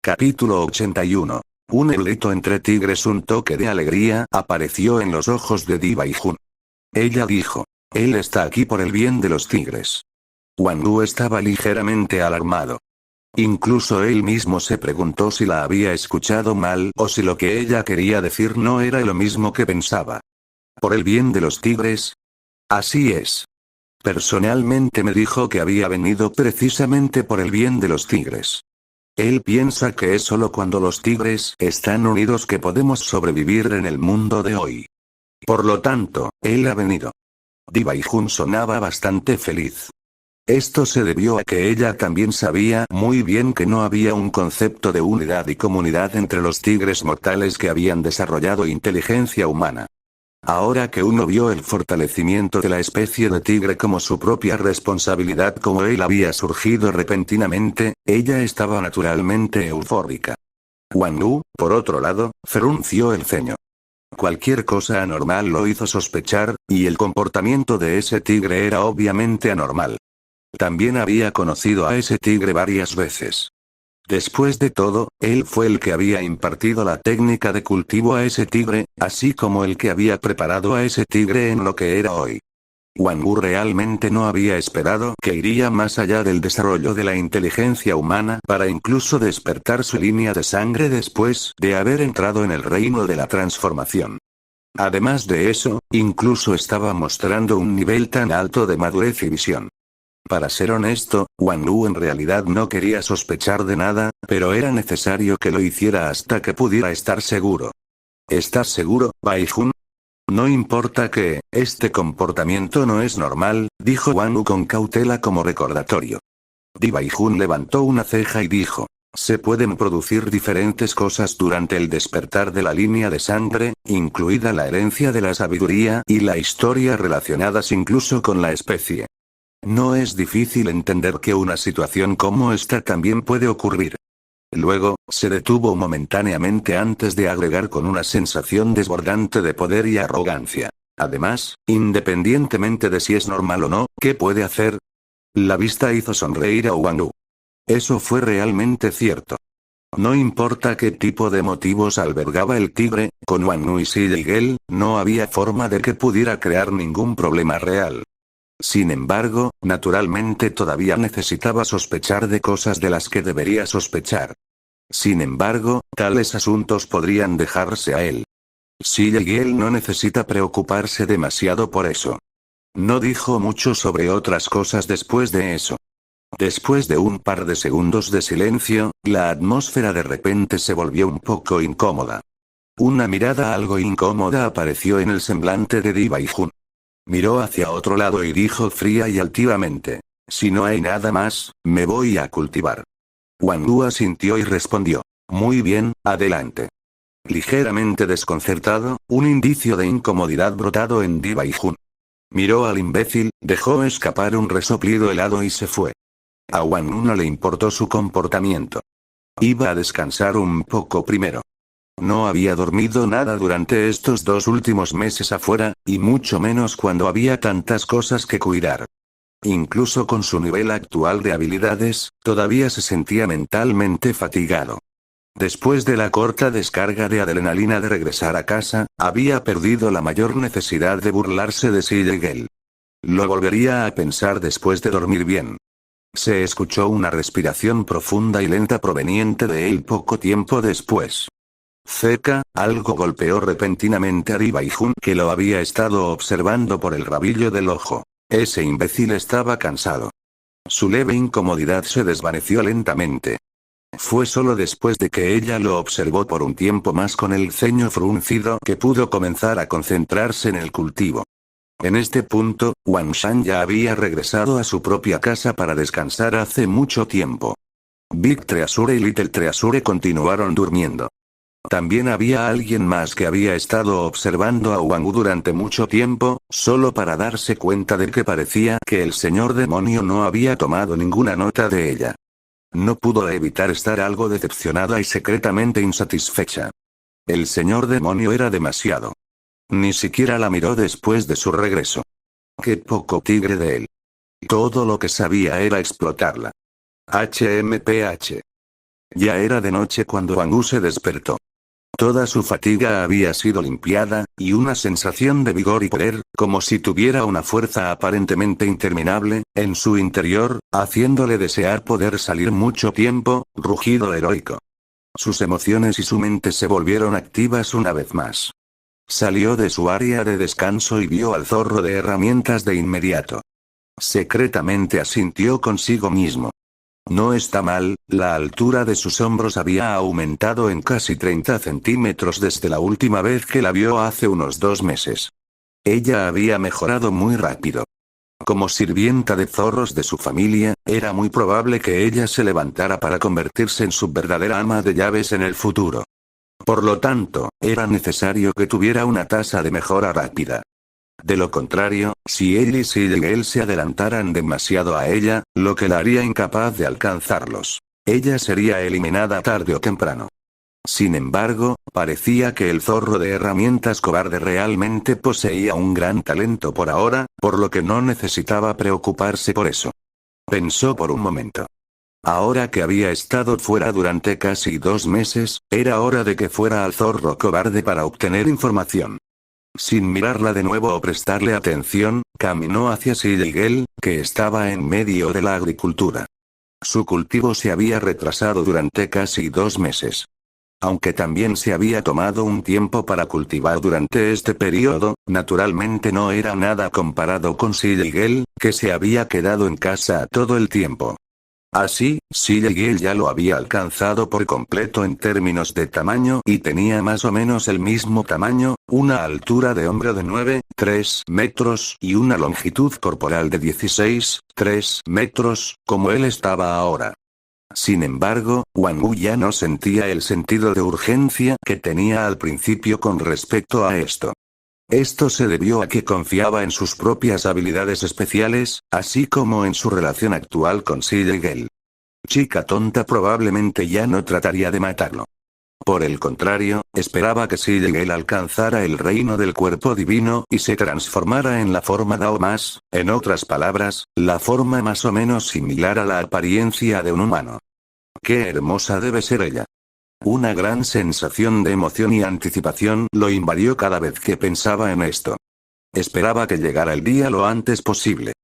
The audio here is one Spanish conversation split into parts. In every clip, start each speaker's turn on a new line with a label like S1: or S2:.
S1: Capítulo 81. Un hilito entre tigres. Un toque de alegría apareció en los ojos de Di Baijun. Ella dijo: él está aquí por el bien de los tigres. Wang Wu estaba ligeramente alarmado. Incluso él mismo se preguntó si la había escuchado mal o si lo que ella quería decir no era lo mismo que pensaba. ¿Por el bien de los tigres? Así es. Personalmente me dijo que había venido precisamente por el bien de los tigres. Él piensa que es solo cuando los tigres están unidos que podemos sobrevivir en el mundo de hoy. Por lo tanto, él ha venido. Di Baijun sonaba bastante feliz. Esto se debió a que ella también sabía muy bien que no había un concepto de unidad y comunidad entre los tigres mortales que habían desarrollado inteligencia humana. Ahora que uno vio el fortalecimiento de la especie de tigre como su propia responsabilidad, como él había surgido repentinamente, ella estaba naturalmente eufórica. Wang Wu, por otro lado, frunció el ceño. Cualquier cosa anormal lo hizo sospechar, y el comportamiento de ese tigre era obviamente anormal. También había conocido a ese tigre varias veces. Después de todo, él fue el que había impartido la técnica de cultivo a ese tigre, así como el que había preparado a ese tigre en lo que era hoy. Wang Wu realmente no había esperado que iría más allá del desarrollo de la inteligencia humana para incluso despertar su línea de sangre después de haber entrado en el reino de la transformación. Además de eso, incluso estaba mostrando un nivel tan alto de madurez y visión. Para ser honesto, Wang Wu en realidad no quería sospechar de nada, pero era necesario que lo hiciera hasta que pudiera estar seguro. ¿Estás seguro, Baijun? No importa que, este comportamiento no es normal, dijo Wang Wu con cautela como recordatorio. Di Baijun levantó una ceja y dijo: se pueden producir diferentes cosas durante el despertar de la línea de sangre, incluida la herencia de la sabiduría y la historia relacionadas incluso con la especie. No es difícil entender que una situación como esta también puede ocurrir. Luego, se detuvo momentáneamente antes de agregar con una sensación desbordante de poder y arrogancia: además, independientemente de si es normal o no, ¿qué puede hacer? La vista hizo sonreír a Wang Wu. Eso fue realmente cierto. No importa qué tipo de motivos albergaba el tigre, con Wang Wu y Xi Yigel, no había forma de que pudiera crear ningún problema real. Sin embargo, naturalmente todavía necesitaba sospechar de cosas de las que debería sospechar. Sin embargo, tales asuntos podrían dejarse a él. Xi Yigel no necesita preocuparse demasiado por eso. No dijo mucho sobre otras cosas después de eso. Después de un par de segundos de silencio, la atmósfera de repente se volvió un poco incómoda. Una mirada algo incómoda apareció en el semblante de Di Baijun. Miró hacia otro lado y dijo fría y altivamente: si no hay nada más, me voy a cultivar. Wang Wu asintió y respondió: muy bien, adelante. Ligeramente desconcertado, un indicio de incomodidad brotado en Di Baijun. Miró al imbécil, dejó escapar un resoplido helado y se fue. A Wang Wu no le importó su comportamiento. Iba a descansar un poco primero. No había dormido nada durante estos 2 últimos meses afuera, y mucho menos cuando había tantas cosas que cuidar. Incluso con su nivel actual de habilidades, todavía se sentía mentalmente fatigado. Después de la corta descarga de adrenalina de regresar a casa, había perdido la mayor necesidad de burlarse de Xi Yigel. Lo volvería a pensar después de dormir bien. Se escuchó una respiración profunda y lenta proveniente de él poco tiempo después. Cerca, algo golpeó repentinamente a Di Baijun, que lo había estado observando por el rabillo del ojo. Ese imbécil estaba cansado. Su leve incomodidad se desvaneció lentamente. Fue solo después de que ella lo observó por un tiempo más con el ceño fruncido que pudo comenzar a concentrarse en el cultivo. En este punto, Wang Shan ya había regresado a su propia casa para descansar hace mucho tiempo. Big Treasure y Little Treasure continuaron durmiendo. También había alguien más que había estado observando a Wang Wu durante mucho tiempo, solo para darse cuenta de que parecía que el señor demonio no había tomado ninguna nota de ella. No pudo evitar estar algo decepcionada y secretamente insatisfecha. El señor demonio era demasiado. Ni siquiera la miró después de su regreso. Qué poco tigre de él. Todo lo que sabía era explotarla. HMPH. Ya era de noche cuando Wang Wu se despertó. Toda su fatiga había sido limpiada, y una sensación de vigor y poder, como si tuviera una fuerza aparentemente interminable, en su interior, haciéndole desear poder salir mucho tiempo, rugido heroico. Sus emociones y su mente se volvieron activas una vez más. Salió de su área de descanso y vio al zorro de herramientas de inmediato. Secretamente asintió consigo mismo. No está mal, la altura de sus hombros había aumentado en casi 30 centímetros desde la última vez que la vio hace unos 2 meses. Ella había mejorado muy rápido. Como sirvienta de zorros de su familia, era muy probable que ella se levantara para convertirse en su verdadera ama de llaves en el futuro. Por lo tanto, era necesario que tuviera una tasa de mejora rápida. De lo contrario, si él y Sigel se adelantaran demasiado a ella, lo que la haría incapaz de alcanzarlos, ella sería eliminada tarde o temprano. Sin embargo, parecía que el zorro de herramientas cobarde realmente poseía un gran talento por ahora, por lo que no necesitaba preocuparse por eso. Pensó por un momento. Ahora que había estado fuera durante casi 2 meses, era hora de que fuera al zorro cobarde para obtener información. Sin mirarla de nuevo o prestarle atención, caminó hacia Sigel, que estaba en medio de la agricultura. Su cultivo se había retrasado durante casi 2 meses. Aunque también se había tomado un tiempo para cultivar durante este periodo, naturalmente no era nada comparado con Sigel, que se había quedado en casa todo el tiempo. Así, Sigel ya lo había alcanzado por completo en términos de tamaño y tenía más o menos el mismo tamaño, una altura de hombro de 9,3 metros y una longitud corporal de 16,3 metros, como él estaba ahora. Sin embargo, Wang Wu ya no sentía el sentido de urgencia que tenía al principio con respecto a esto. Esto se debió a que confiaba en sus propias habilidades especiales, así como en su relación actual con Sigel. Chica tonta probablemente ya no trataría de matarlo. Por el contrario, esperaba que Sigel alcanzara el reino del cuerpo divino y se transformara en la forma Dao más, en otras palabras, la forma más o menos similar a la apariencia de un humano. ¡Qué hermosa debe ser ella! Una gran sensación de emoción y anticipación lo invadió cada vez que pensaba en esto. Esperaba que llegara el día lo antes posible.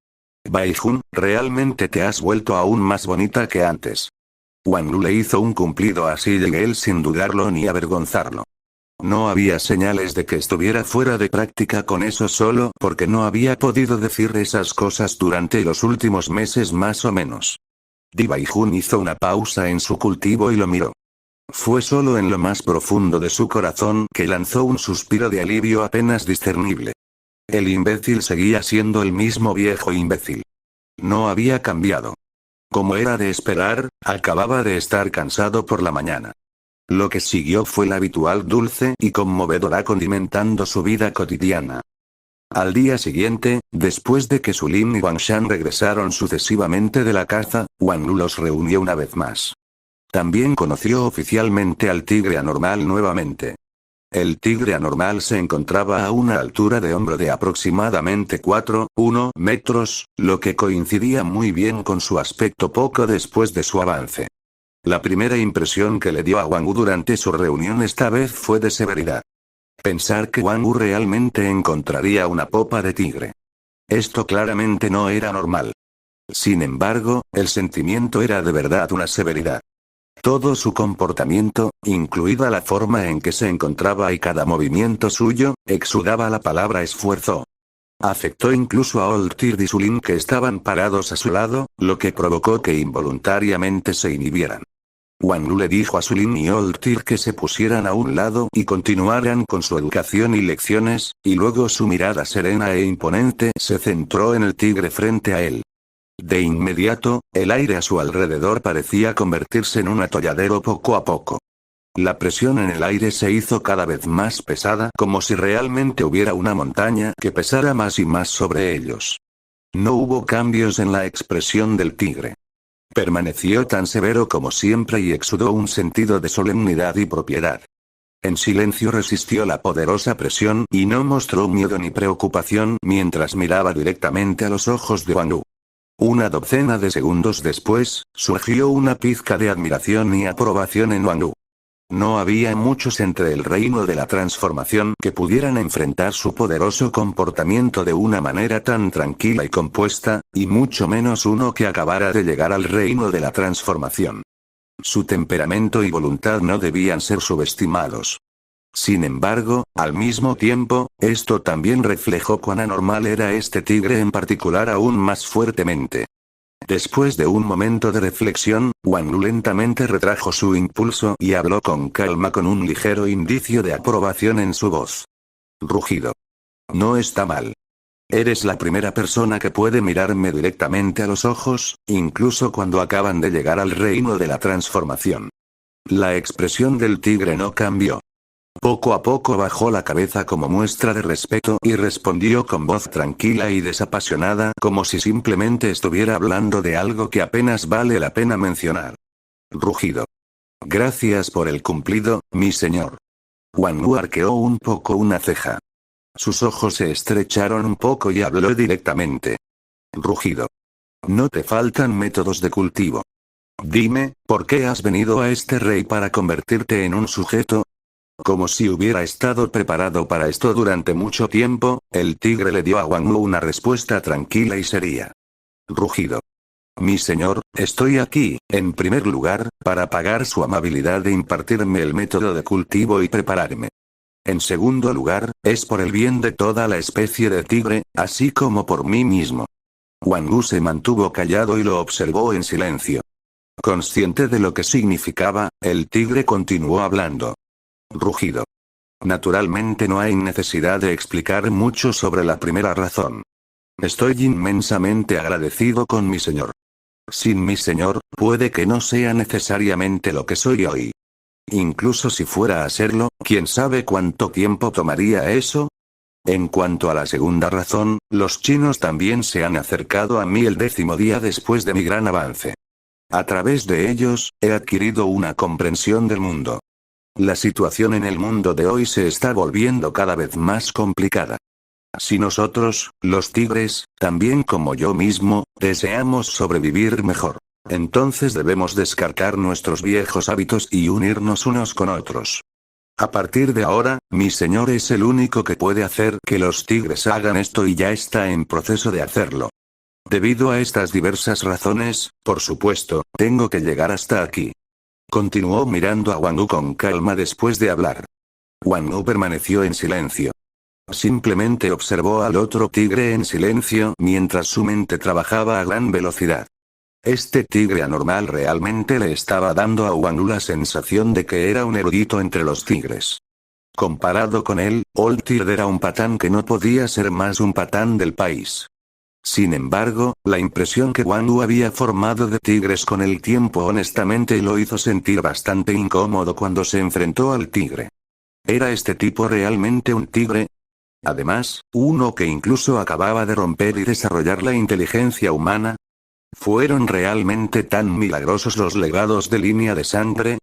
S1: Baijun, realmente te has vuelto aún más bonita que antes. Wang Lu le hizo un cumplido a Sigel sin dudarlo ni avergonzarlo. No había señales de que estuviera fuera de práctica con eso solo porque no había podido decir esas cosas durante los últimos meses más o menos. Baijun hizo una pausa en su cultivo y lo miró. Fue solo en lo más profundo de su corazón que lanzó un suspiro de alivio apenas discernible. El imbécil seguía siendo el mismo viejo imbécil. No había cambiado. Como era de esperar, acababa de estar cansado por la mañana. Lo que siguió fue la habitual dulce y conmovedora condimentando su vida cotidiana. Al día siguiente, después de que Sulin y Wang Shan regresaron sucesivamente de la caza, Wang Lu los reunió una vez más. También conoció oficialmente al tigre anormal nuevamente. El tigre anormal se encontraba a una altura de hombro de aproximadamente 4,1 metros, lo que coincidía muy bien con su aspecto poco después de su avance. La primera impresión que le dio a Wang Wu durante su reunión esta vez fue de severidad. Pensar que Wang Wu realmente encontraría una popa de tigre. Esto claramente no era normal. Sin embargo, el sentimiento era de verdad una severidad. Todo su comportamiento, incluida la forma en que se encontraba y cada movimiento suyo, exudaba la palabra esfuerzo. Afectó incluso a Oltir y Sulin que estaban parados a su lado, lo que provocó que involuntariamente se inhibieran. Wang Lu le dijo a Sulin y Oltir que se pusieran a un lado y continuaran con su educación y lecciones, y luego su mirada serena e imponente se centró en el tigre frente a él. De inmediato, el aire a su alrededor parecía convertirse en un atolladero poco a poco. La presión en el aire se hizo cada vez más pesada como si realmente hubiera una montaña que pesara más y más sobre ellos. No hubo cambios en la expresión del tigre. Permaneció tan severo como siempre y exudó un sentido de solemnidad y propiedad. En silencio resistió la poderosa presión y no mostró miedo ni preocupación mientras miraba directamente a los ojos de Wang Wu. Una docena de segundos después, surgió una pizca de admiración y aprobación en Wang Wu. No había muchos entre el reino de la transformación que pudieran enfrentar su poderoso comportamiento de una manera tan tranquila y compuesta, y mucho menos uno que acabara de llegar al reino de la transformación. Su temperamento y voluntad no debían ser subestimados. Sin embargo, al mismo tiempo, esto también reflejó cuán anormal era este tigre en particular aún más fuertemente. Después de un momento de reflexión, Wang Wu lentamente retrajo su impulso y habló con calma con un ligero indicio de aprobación en su voz. Rugido. No está mal. Eres la primera persona que puede mirarme directamente a los ojos, incluso cuando acaban de llegar al reino de la transformación. La expresión del tigre no cambió. Poco a poco bajó la cabeza como muestra de respeto y respondió con voz tranquila y desapasionada como si simplemente estuviera hablando de algo que apenas vale la pena mencionar. Rugido. Gracias por el cumplido, mi señor. Wang Wu arqueó un poco una ceja. Sus ojos se estrecharon un poco y habló directamente. Rugido. No te faltan métodos de cultivo. Dime, ¿por qué has venido a este rey para convertirte en un sujeto? Como si hubiera estado preparado para esto durante mucho tiempo, el tigre le dio a Wang Wu una respuesta tranquila y seria. Rugido. Mi señor, estoy aquí, en primer lugar, para pagar su amabilidad de impartirme el método de cultivo y prepararme. En segundo lugar, es por el bien de toda la especie de tigre, así como por mí mismo. Wang Wu se mantuvo callado y lo observó en silencio. Consciente de lo que significaba, el tigre continuó hablando. Rugido. Naturalmente no hay necesidad de explicar mucho sobre la primera razón. Estoy inmensamente agradecido con mi señor. Sin mi señor, puede que no sea necesariamente lo que soy hoy. Incluso si fuera a serlo, ¿quién sabe cuánto tiempo tomaría eso? En cuanto a la segunda razón, los chinos también se han acercado a mí el 10º día después de mi gran avance. A través de ellos, he adquirido una comprensión del mundo. La situación en el mundo de hoy se está volviendo cada vez más complicada. Si nosotros, los tigres, también como yo mismo, deseamos sobrevivir mejor, entonces debemos descartar nuestros viejos hábitos y unirnos unos con otros. A partir de ahora, mi señor es el único que puede hacer que los tigres hagan esto y ya está en proceso de hacerlo. Debido a estas diversas razones, por supuesto, tengo que llegar hasta aquí. Continuó mirando a Wang Wu con calma después de hablar. Wang Wu permaneció en silencio. Simplemente observó al otro tigre en silencio mientras su mente trabajaba a gran velocidad. Este tigre anormal realmente le estaba dando a Wang Wu la sensación de que era un erudito entre los tigres. Comparado con él, Old Tigre era un patán que no podía ser más un patán del país. Sin embargo, la impresión que Wang Wu había formado de tigres con el tiempo honestamente lo hizo sentir bastante incómodo cuando se enfrentó al tigre. ¿Era este tipo realmente un tigre? Además, uno que incluso acababa de romper y desarrollar la inteligencia humana. ¿Fueron realmente tan milagrosos los legados de línea de sangre?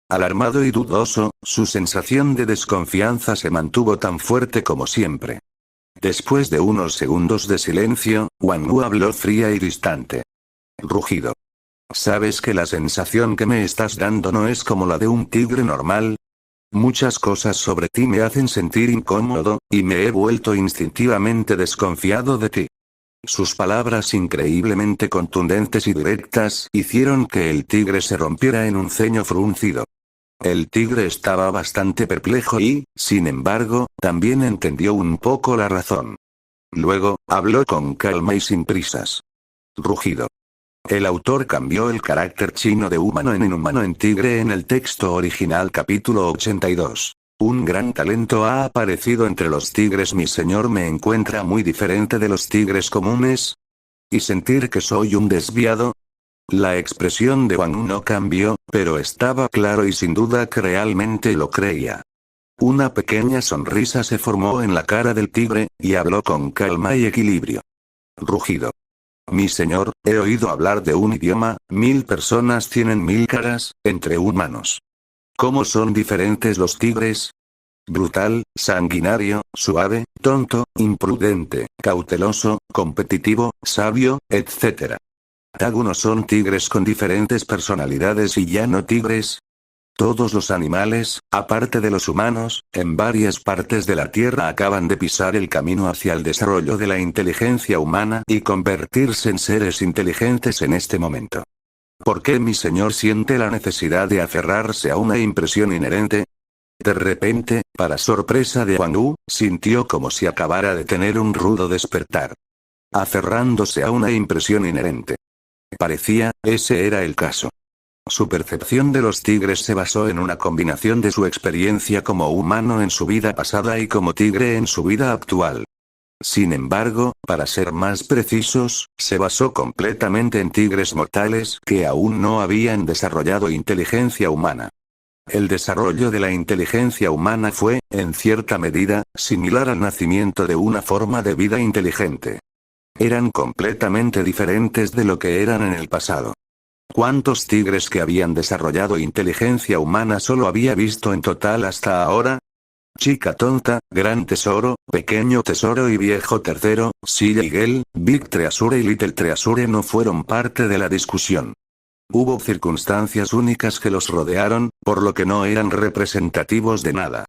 S1: Alarmado y dudoso, su sensación de desconfianza se mantuvo tan fuerte como siempre. Después de unos segundos de silencio, Wang Wu habló fría y distante. Rugido. ¿Sabes que la sensación que me estás dando no es como la de un tigre normal? Muchas cosas sobre ti me hacen sentir incómodo, y me he vuelto instintivamente desconfiado de ti. Sus palabras increíblemente contundentes y directas hicieron que el tigre se rompiera en un ceño fruncido. El tigre estaba bastante perplejo y, sin embargo, también entendió un poco la razón. Luego, habló con calma y sin prisas. Rugido. El autor cambió el carácter chino de humano en inhumano en tigre en el texto original capítulo 82. Un gran talento ha aparecido entre los tigres. Mi señor me encuentra muy diferente de los tigres comunes. ¿Y sentir que soy un desviado? La expresión de Wang Wu no cambió, pero estaba claro y sin duda que realmente lo creía. Una pequeña sonrisa se formó en la cara del tigre, y habló con calma y equilibrio. Rugido. Mi señor, he oído hablar de un idioma, 1000 personas tienen 1000 caras, entre humanos. ¿Cómo son diferentes los tigres? Brutal, sanguinario, suave, tonto, imprudente, cauteloso, competitivo, sabio, etc. ¿Algunos son tigres con diferentes personalidades y ya no tigres? Todos los animales, aparte de los humanos, en varias partes de la Tierra acaban de pisar el camino hacia el desarrollo de la inteligencia humana y convertirse en seres inteligentes en este momento. ¿Por qué mi señor siente la necesidad de aferrarse a una impresión inherente? De repente, para sorpresa de Wang Wu, sintió como si acabara de tener un rudo despertar. Aferrándose a una impresión inherente. Parecía, ese era el caso. Su percepción de los tigres se basó en una combinación de su experiencia como humano en su vida pasada y como tigre en su vida actual. Sin embargo, para ser más precisos, se basó completamente en tigres mortales que aún no habían desarrollado inteligencia humana. El desarrollo de la inteligencia humana fue, en cierta medida, similar al nacimiento de una forma de vida inteligente. Eran completamente diferentes de lo que eran en el pasado. ¿Cuántos tigres que habían desarrollado inteligencia humana solo había visto en total hasta ahora? Chica tonta, gran tesoro, pequeño tesoro y viejo tercero, Silla y Gel, Big Treasure y Little Treasure no fueron parte de la discusión. Hubo circunstancias únicas que los rodearon, por lo que no eran representativos de nada.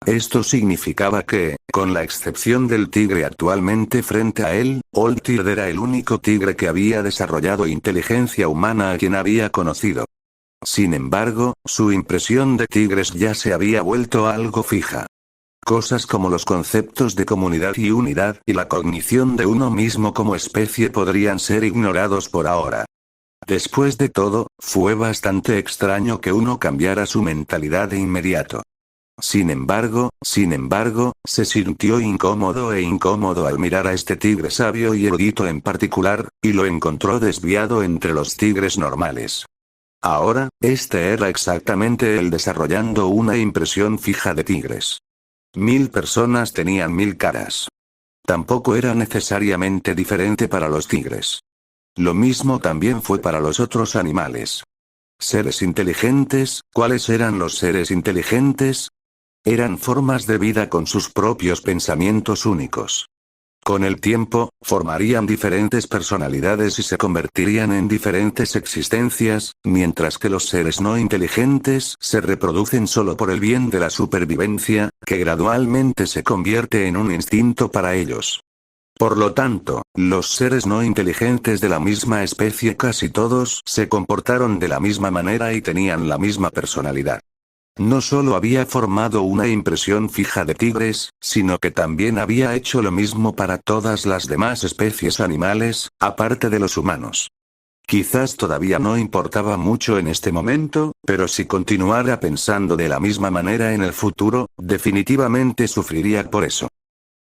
S1: Esto significaba que, con la excepción del tigre actualmente frente a él, Old Tigre era el único tigre que había desarrollado inteligencia humana a quien había conocido. Sin embargo, su impresión de tigres ya se había vuelto algo fija. Cosas como los conceptos de comunidad y unidad y la cognición de uno mismo como especie podrían ser ignorados por ahora. Después de todo, fue bastante extraño que uno cambiara su mentalidad de inmediato. Sin embargo, se sintió incómodo al mirar a este tigre sabio y erudito en particular, y lo encontró desviado entre los tigres normales. Ahora, este era exactamente él desarrollando una impresión fija de tigres. 1000 personas tenían 1000 caras. Tampoco era necesariamente diferente para los tigres. Lo mismo también fue para los otros animales. ¿Seres inteligentes? ¿Cuáles eran los seres inteligentes? Eran formas de vida con sus propios pensamientos únicos. Con el tiempo, formarían diferentes personalidades y se convertirían en diferentes existencias, mientras que los seres no inteligentes se reproducen solo por el bien de la supervivencia, que gradualmente se convierte en un instinto para ellos. Por lo tanto, los seres no inteligentes de la misma especie casi todos se comportaron de la misma manera y tenían la misma personalidad. No solo había formado una impresión fija de tigres, sino que también había hecho lo mismo para todas las demás especies animales, aparte de los humanos. Quizás todavía no importaba mucho en este momento, pero si continuara pensando de la misma manera en el futuro, definitivamente sufriría por eso.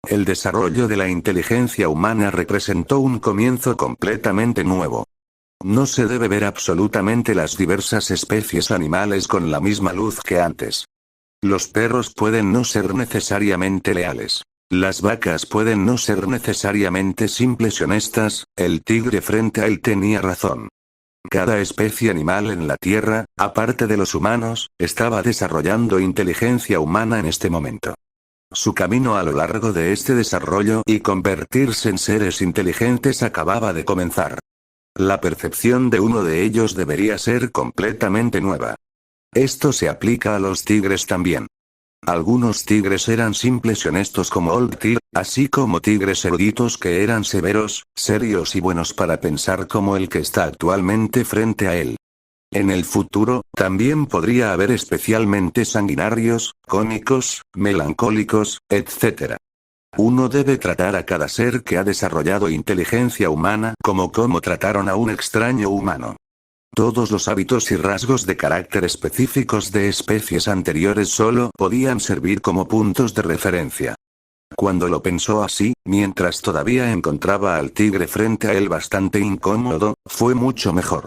S1: El desarrollo de la inteligencia humana representó un comienzo completamente nuevo. No se debe ver absolutamente las diversas especies animales con la misma luz que antes. Los perros pueden no ser necesariamente leales. Las vacas pueden no ser necesariamente simples y honestas, el tigre frente a él tenía razón. Cada especie animal en la Tierra, aparte de los humanos, estaba desarrollando inteligencia humana en este momento. Su camino a lo largo de este desarrollo y convertirse en seres inteligentes acababa de comenzar. La percepción de uno de ellos debería ser completamente nueva. Esto se aplica a los tigres también. Algunos tigres eran simples y honestos como Old Tigre, así como tigres eruditos que eran severos, serios y buenos para pensar como el que está actualmente frente a él. En el futuro, también podría haber especialmente sanguinarios, cómicos, melancólicos, etc. Uno debe tratar a cada ser que ha desarrollado inteligencia humana como trataron a un extraño humano. Todos los hábitos y rasgos de carácter específicos de especies anteriores solo podían servir como puntos de referencia. Cuando lo pensó así, mientras todavía encontraba al tigre frente a él bastante incómodo, fue mucho mejor.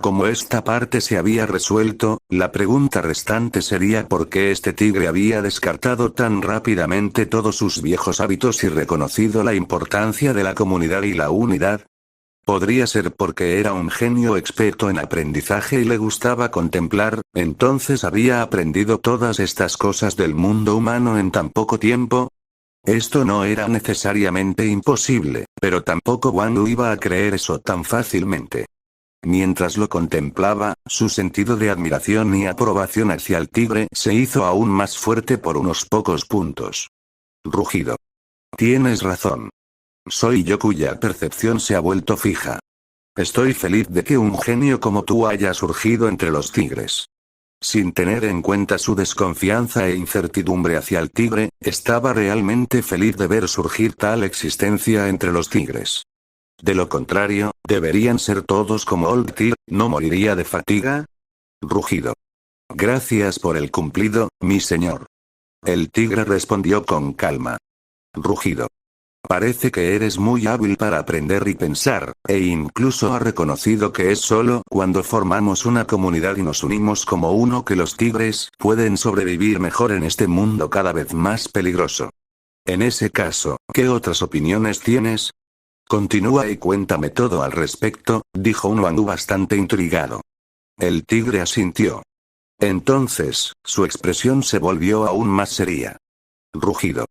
S1: Como esta parte se había resuelto, la pregunta restante sería por qué este tigre había descartado tan rápidamente todos sus viejos hábitos y reconocido la importancia de la comunidad y la unidad. Podría ser porque era un genio experto en aprendizaje y le gustaba contemplar, entonces había aprendido todas estas cosas del mundo humano en tan poco tiempo. Esto no era necesariamente imposible, pero tampoco Wang Wu iba a creer eso tan fácilmente. Mientras lo contemplaba, su sentido de admiración y aprobación hacia el tigre se hizo aún más fuerte por unos pocos puntos. Rugido. Tienes razón. Soy yo cuya percepción se ha vuelto fija. Estoy feliz de que un genio como tú haya surgido entre los tigres. Sin tener en cuenta su desconfianza e incertidumbre hacia el tigre, estaba realmente feliz de ver surgir tal existencia entre los tigres. De lo contrario, deberían ser todos como Old Tigre, ¿no moriría de fatiga? Rugido. Gracias por el cumplido, mi señor. El tigre respondió con calma. Rugido. Parece que eres muy hábil para aprender y pensar, e incluso ha reconocido que es solo cuando formamos una comunidad y nos unimos como uno que los tigres pueden sobrevivir mejor en este mundo cada vez más peligroso. En ese caso, ¿qué otras opiniones tienes? Continúa y cuéntame todo al respecto, dijo un Wang Wu bastante intrigado. El tigre asintió. Entonces, su expresión se volvió aún más seria. Rugido.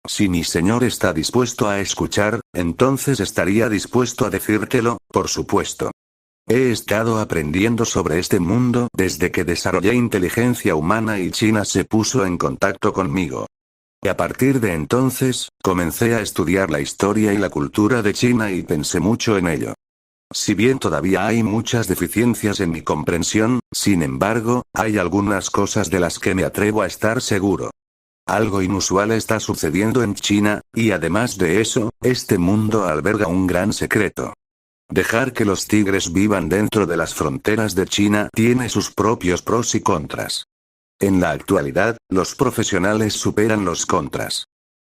S1: Si mi señor está dispuesto a escuchar, entonces estaría dispuesto a decírtelo, por supuesto. He estado aprendiendo sobre este mundo desde que desarrollé inteligencia humana y China se puso en contacto conmigo. Y a partir de entonces, comencé a estudiar la historia y la cultura de China y pensé mucho en ello. Si bien todavía hay muchas deficiencias en mi comprensión, sin embargo, hay algunas cosas de las que me atrevo a estar seguro. Algo inusual está sucediendo en China, y además de eso, este mundo alberga un gran secreto. Dejar que los tigres vivan dentro de las fronteras de China tiene sus propios pros y contras. En la actualidad, los profesionales superan los contras.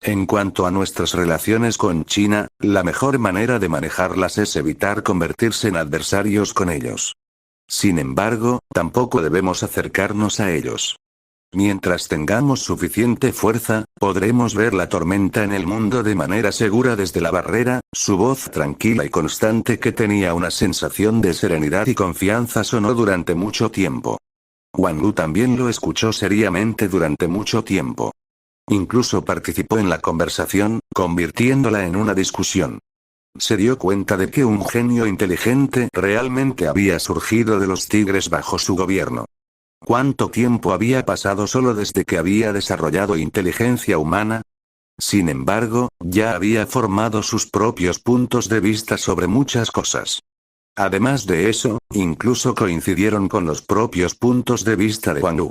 S1: En cuanto a nuestras relaciones con China, la mejor manera de manejarlas es evitar convertirse en adversarios con ellos. Sin embargo, tampoco debemos acercarnos a ellos. Mientras tengamos suficiente fuerza, podremos ver la tormenta en el mundo de manera segura desde la barrera. Su voz tranquila y constante que tenía una sensación de serenidad y confianza sonó durante mucho tiempo. Wang Wu también lo escuchó seriamente durante mucho tiempo. Incluso participó en la conversación, convirtiéndola en una discusión. Se dio cuenta de que un genio inteligente realmente había surgido de los tigres bajo su gobierno. ¿Cuánto tiempo había pasado solo desde que había desarrollado inteligencia humana? Sin embargo, ya había formado sus propios puntos de vista sobre muchas cosas. Además de eso, incluso coincidieron con los propios puntos de vista de Wang Wu.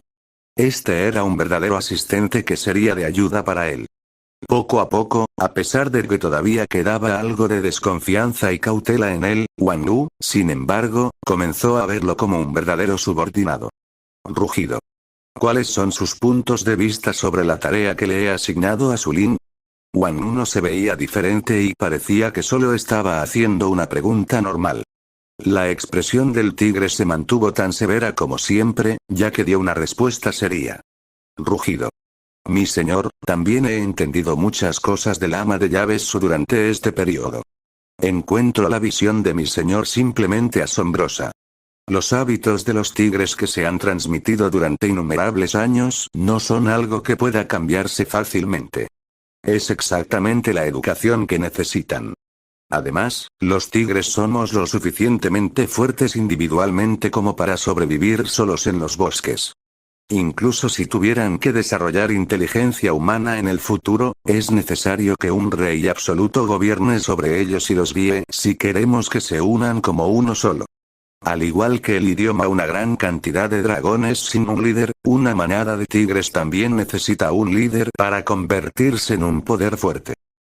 S1: Este era un verdadero asistente que sería de ayuda para él. Poco a poco, a pesar de que todavía quedaba algo de desconfianza y cautela en él, Wang Wu, sin embargo, comenzó a verlo como un verdadero subordinado. Rugido. ¿Cuáles son sus puntos de vista sobre la tarea que le he asignado a Sulin? Wang Wu no se veía diferente y parecía que solo estaba haciendo una pregunta normal. La expresión del tigre se mantuvo tan severa como siempre, ya que dio una respuesta seria. Rugido. Mi señor, también he entendido muchas cosas del ama de llaves durante este periodo. Encuentro la visión de mi señor simplemente asombrosa. Los hábitos de los tigres que se han transmitido durante innumerables años no son algo que pueda cambiarse fácilmente. Es exactamente la educación que necesitan. Además, los tigres somos lo suficientemente fuertes individualmente como para sobrevivir solos en los bosques. Incluso si tuvieran que desarrollar inteligencia humana en el futuro, es necesario que un rey absoluto gobierne sobre ellos y los guíe si queremos que se unan como uno solo. Al igual que el idioma, una gran cantidad de dragones sin un líder, una manada de tigres también necesita un líder para convertirse en un poder fuerte.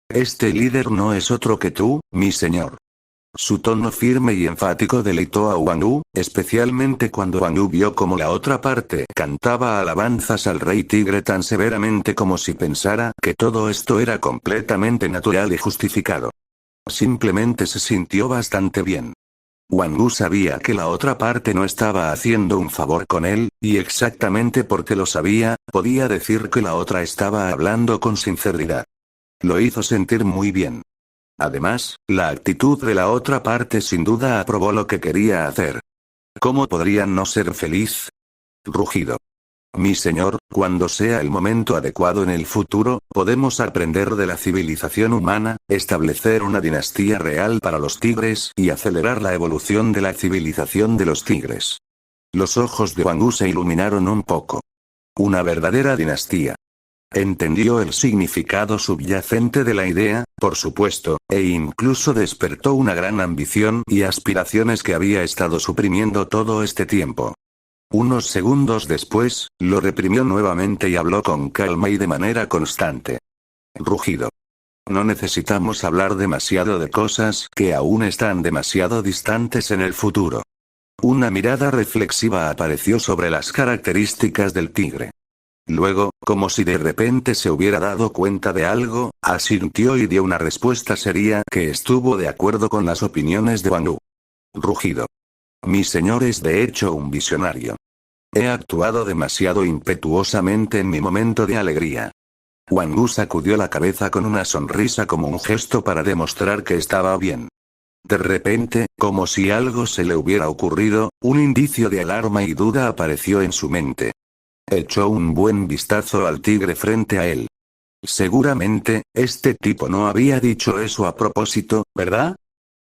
S1: Este líder no es otro que tú, mi señor. Su tono firme y enfático deleitó a Wang Wu, especialmente cuando Wang Wu vio cómo la otra parte cantaba alabanzas al rey tigre tan severamente como si pensara que todo esto era completamente natural y justificado. Simplemente se sintió bastante bien. Wang Wu sabía que la otra parte no estaba haciendo un favor con él, y exactamente porque lo sabía, podía decir que la otra estaba hablando con sinceridad. Lo hizo sentir muy bien. Además, la actitud de la otra parte sin duda aprobó lo que quería hacer. ¿Cómo podrían no ser feliz? Rugido. Mi señor, cuando sea el momento adecuado en el futuro, podemos aprender de la civilización humana, establecer una dinastía real para los tigres y acelerar la evolución de la civilización de los tigres. Los ojos de Wang Wu se iluminaron un poco. Una verdadera dinastía. Entendió el significado subyacente de la idea, por supuesto, e incluso despertó una gran ambición y aspiraciones que había estado suprimiendo todo este tiempo. Unos segundos después, lo reprimió nuevamente y habló con calma y de manera constante. Rugido. No necesitamos hablar demasiado de cosas que aún están demasiado distantes en el futuro. Una mirada reflexiva apareció sobre las características del tigre. Luego, como si de repente se hubiera dado cuenta de algo, asintió y dio una respuesta seria que estuvo de acuerdo con las opiniones de Wang Wu. Rugido. Mi señor es de hecho un visionario. He actuado demasiado impetuosamente en mi momento de alegría. Wang Wu sacudió la cabeza con una sonrisa como un gesto para demostrar que estaba bien. De repente, como si algo se le hubiera ocurrido, un indicio de alarma y duda apareció en su mente. Echó un buen vistazo al tigre frente a él. Seguramente, este tipo no había dicho eso a propósito, ¿verdad?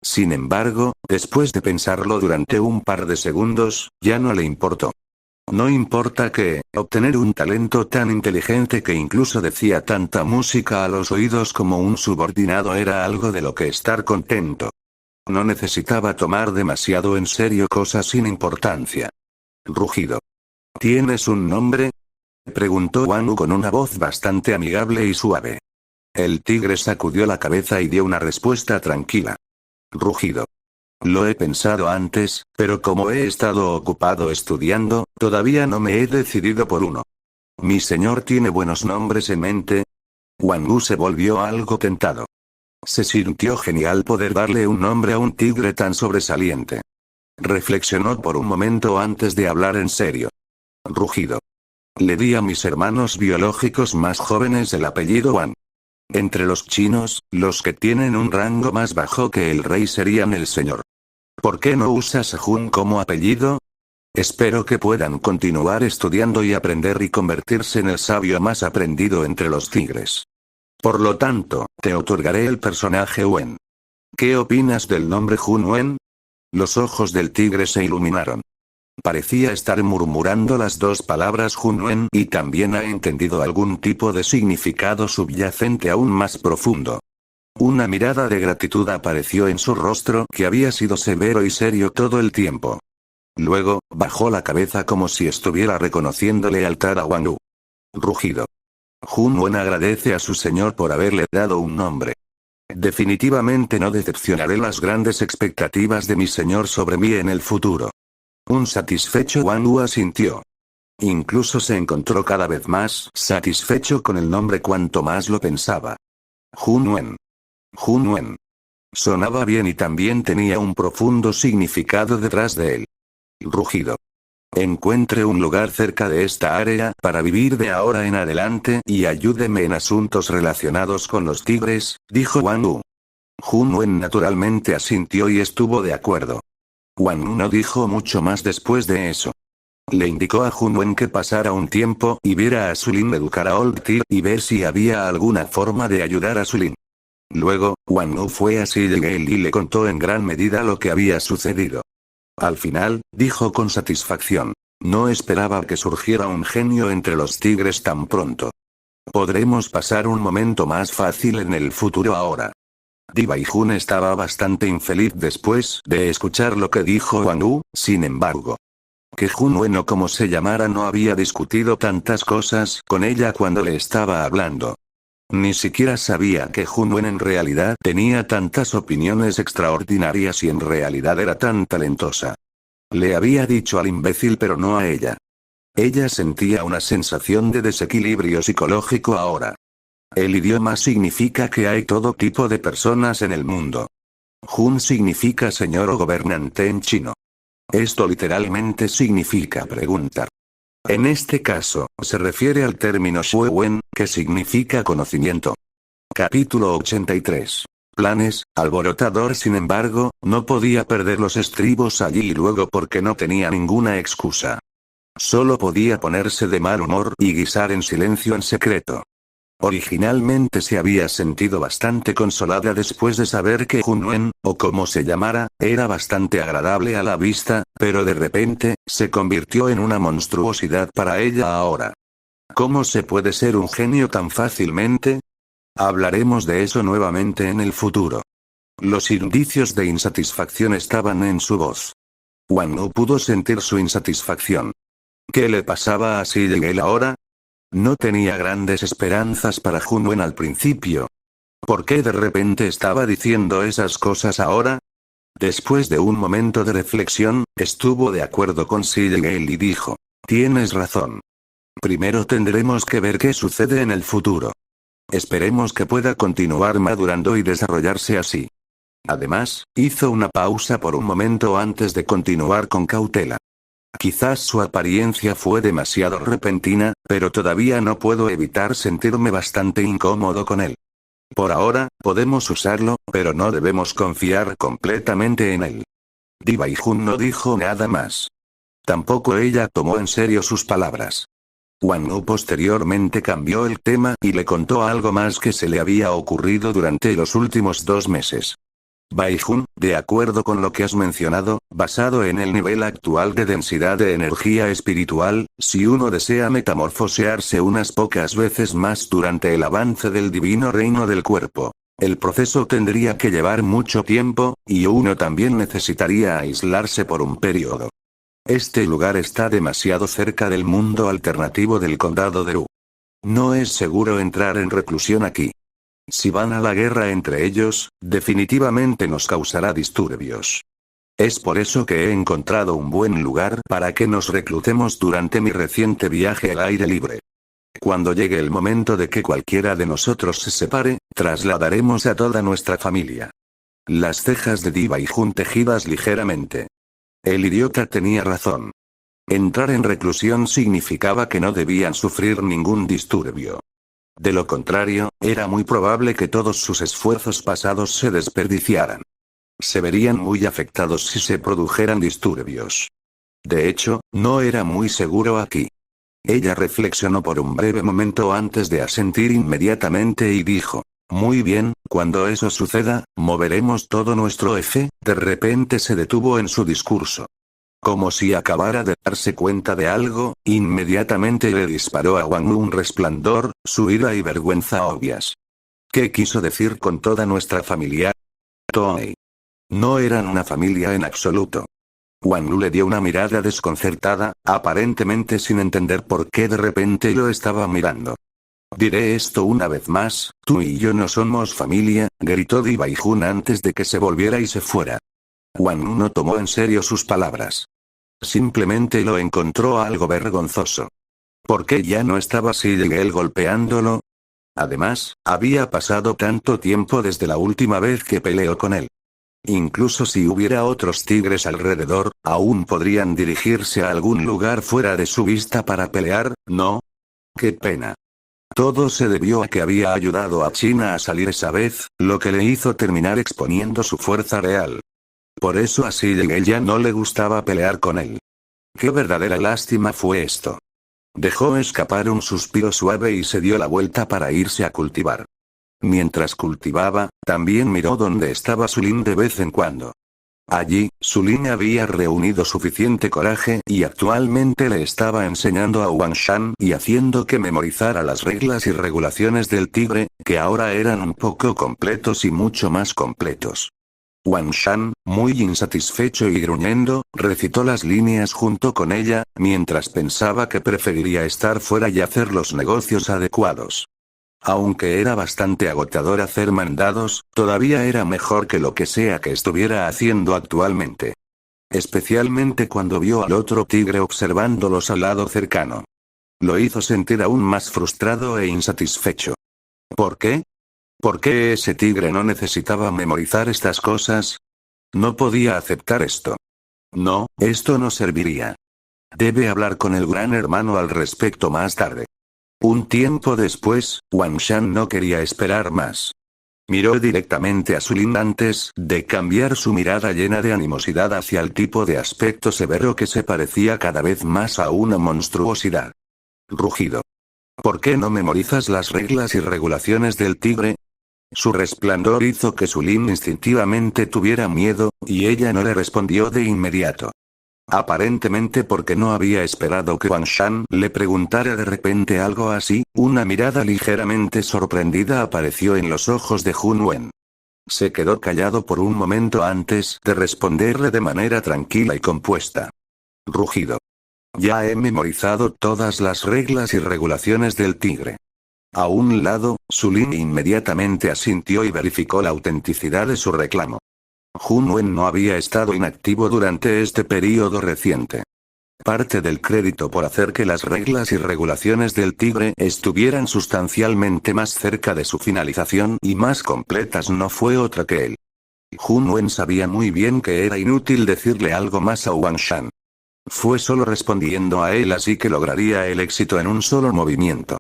S1: Sin embargo, después de pensarlo durante un par de segundos, ya no le importó. No importa que, obtener un talento tan inteligente que incluso decía tanta música a los oídos como un subordinado era algo de lo que estar contento. No necesitaba tomar demasiado en serio cosas sin importancia. Rugido. ¿Tienes un nombre? Preguntó Wang Wu con una voz bastante amigable y suave. El tigre sacudió la cabeza y dio una respuesta tranquila. Rugido. Lo he pensado antes, pero como he estado ocupado estudiando, todavía no me he decidido por uno. ¿Mi señor tiene buenos nombres en mente? Wang Wu se volvió algo tentado. Se sintió genial poder darle un nombre a un tigre tan sobresaliente. Reflexionó por un momento antes de hablar en serio. Rugido. Le di a mis hermanos biológicos más jóvenes el apellido Wang. Entre los chinos, los que tienen un rango más bajo que el rey serían el señor. ¿Por qué no usas a Jun como apellido? Espero que puedan continuar estudiando y aprender y convertirse en el sabio más aprendido entre los tigres. Por lo tanto, te otorgaré el personaje Wen. ¿Qué opinas del nombre Jun Wen? Los ojos del tigre se iluminaron. Parecía estar murmurando las dos palabras Jun Wen y también ha entendido algún tipo de significado subyacente aún más profundo. Una mirada de gratitud apareció en su rostro que había sido severo y serio todo el tiempo. Luego, bajó la cabeza como si estuviera reconociendo lealtad a Wang Wu. Rugido. Jun Wen agradece a su señor por haberle dado un nombre. Definitivamente no decepcionaré las grandes expectativas de mi señor sobre mí en el futuro. Un satisfecho Wang Wu asintió. Incluso se encontró cada vez más satisfecho con el nombre cuanto más lo pensaba. Jun Wen. Jun Wen. Sonaba bien y también tenía un profundo significado detrás de él. Rugido. Encuentre un lugar cerca de esta área para vivir de ahora en adelante y ayúdeme en asuntos relacionados con los tigres, dijo Wang Wu. Jun Wen naturalmente asintió y estuvo de acuerdo. Wang Wu no dijo mucho más después de eso. Le indicó a Jun Wen que pasara un tiempo y viera a Sulin educar a Old Tir y ver si había alguna forma de ayudar a Sulin. Luego, Wang Wu fue a Sillegale y le contó en gran medida lo que había sucedido. Al final, dijo con satisfacción. No esperaba que surgiera un genio entre los tigres tan pronto. Podremos pasar un momento más fácil en el futuro ahora. Dai Jun estaba bastante infeliz después de escuchar lo que dijo Wang Wu, sin embargo. Que Jun Wen o como se llamara no había discutido tantas cosas con ella cuando le estaba hablando. Ni siquiera sabía que Jun Wen en realidad tenía tantas opiniones extraordinarias y en realidad era tan talentosa. Le había dicho al imbécil pero no a ella. Ella sentía una sensación de desequilibrio psicológico ahora. El idioma significa que hay todo tipo de personas en el mundo. Jun significa señor o gobernante en chino. Esto literalmente significa preguntar. En este caso, se refiere al término Shui Wen, que significa conocimiento. Capítulo 83. planes, alborotador. Sin embargo, no podía perder los estribos allí y luego porque no tenía ninguna excusa. Solo podía ponerse de mal humor y guisar en silencio en secreto. Originalmente se había sentido bastante consolada después de saber que Junwen, o como se llamara, era bastante agradable a la vista, pero de repente, se convirtió en una monstruosidad para ella ahora. ¿Cómo se puede ser un genio tan fácilmente? Hablaremos de eso nuevamente en el futuro. Los indicios de insatisfacción estaban en su voz. Wang no pudo sentir su insatisfacción. ¿Qué le pasaba a Ziyang ahora? No tenía grandes esperanzas para Junwen al principio. ¿Por qué de repente estaba diciendo esas cosas ahora? Después de un momento de reflexión, estuvo de acuerdo con Ziyang y dijo: tienes razón. Primero tendremos que ver qué sucede en el futuro. Esperemos que pueda continuar madurando y desarrollarse así. Además, hizo una pausa por un momento antes de continuar con cautela. Quizás su apariencia fue demasiado repentina, pero todavía no puedo evitar sentirme bastante incómodo con él. Por ahora, podemos usarlo, pero no debemos confiar completamente en él. Di Baijun no dijo nada más. Tampoco ella tomó en serio sus palabras. Wang Nu posteriormente cambió el tema y le contó algo más que se le había ocurrido durante los últimos 2 meses. Baijun, de acuerdo con lo que has mencionado, basado en el nivel actual de densidad de energía espiritual, si uno desea metamorfosearse unas pocas veces más durante el avance del divino reino del cuerpo, el proceso tendría que llevar mucho tiempo, y uno también necesitaría aislarse por un periodo. Este lugar está demasiado cerca del mundo alternativo del condado de Ru. No es seguro entrar en reclusión aquí. Si van a la guerra entre ellos, definitivamente nos causará disturbios. Es por eso que he encontrado un buen lugar para que nos reclutemos durante mi reciente viaje al aire libre. Cuando llegue el momento de que cualquiera de nosotros se separe, trasladaremos a toda nuestra familia. Las cejas de Di Baijun tejidas ligeramente. El idiota tenía razón. Entrar en reclusión significaba que no debían sufrir ningún disturbio. De lo contrario, era muy probable que todos sus esfuerzos pasados se desperdiciaran. Se verían muy afectados si se produjeran disturbios. De hecho, no era muy seguro aquí. Ella reflexionó por un breve momento antes de asentir inmediatamente y dijo: muy bien, cuando eso suceda, moveremos todo nuestro F. De repente se detuvo en su discurso. Como si acabara de darse cuenta de algo, inmediatamente le disparó a Wang un resplandor, su ira y vergüenza obvias. ¿Qué quiso decir con toda nuestra familia? Toei. No eran una familia en absoluto. Wang Lu le dio una mirada desconcertada, aparentemente sin entender por qué de repente lo estaba mirando. Diré esto una vez más, tú y yo no somos familia, gritó Di Baijun antes de que se volviera y se fuera. Wang Lu no tomó en serio sus palabras. Simplemente lo encontró algo vergonzoso. ¿Por qué ya no estaba Ziyang golpeándolo? Además, había pasado tanto tiempo desde la última vez que peleó con él. Incluso si hubiera otros tigres alrededor, aún podrían dirigirse a algún lugar fuera de su vista para pelear, ¿no? ¡Qué pena! Todo se debió a que había ayudado a China a salir esa vez, lo que le hizo terminar exponiendo su fuerza real. Por eso a Ziyang ya no le gustaba pelear con él. ¡Qué verdadera lástima fue esto! Dejó escapar un suspiro suave y se dio la vuelta para irse a cultivar. Mientras cultivaba, también miró dónde estaba Sulin de vez en cuando. Allí, Sulin había reunido suficiente coraje y actualmente le estaba enseñando a Wang Shan y haciendo que memorizara las reglas y regulaciones del tigre, que ahora eran un poco completos y mucho más completos. Wang Shan, muy insatisfecho y gruñendo, recitó las líneas junto con ella, mientras pensaba que preferiría estar fuera y hacer los negocios adecuados. Aunque era bastante agotador hacer mandados, todavía era mejor que lo que sea que estuviera haciendo actualmente. Especialmente cuando vio al otro tigre observándolos al lado cercano. Lo hizo sentir aún más frustrado e insatisfecho. ¿Por qué? ¿Por qué ese tigre no necesitaba memorizar estas cosas? No podía aceptar esto. No, esto no serviría. Debe hablar con el gran hermano al respecto más tarde. Un tiempo después, Wang Shan no quería esperar más. Miró directamente a Sulin antes de cambiar su mirada llena de animosidad hacia el tipo de aspecto severo que se parecía cada vez más a una monstruosidad. Rugido. ¿Por qué no memorizas las reglas y regulaciones del tigre? Su resplandor hizo que Sulin instintivamente tuviera miedo, y ella no le respondió de inmediato. Aparentemente porque no había esperado que Wang Shan le preguntara de repente algo así, una mirada ligeramente sorprendida apareció en los ojos de Hun Wen. Se quedó callado por un momento antes de responderle de manera tranquila y compuesta. Rugido. Ya he memorizado todas las reglas y regulaciones del tigre. A un lado, Sulin inmediatamente asintió y verificó la autenticidad de su reclamo. Hun Wen no había estado inactivo durante este período reciente. Parte del crédito por hacer que las reglas y regulaciones del tigre estuvieran sustancialmente más cerca de su finalización y más completas no fue otra que él. Hun Wen sabía muy bien que era inútil decirle algo más a Wang Shan. Fue solo respondiendo a él así que lograría el éxito en un solo movimiento.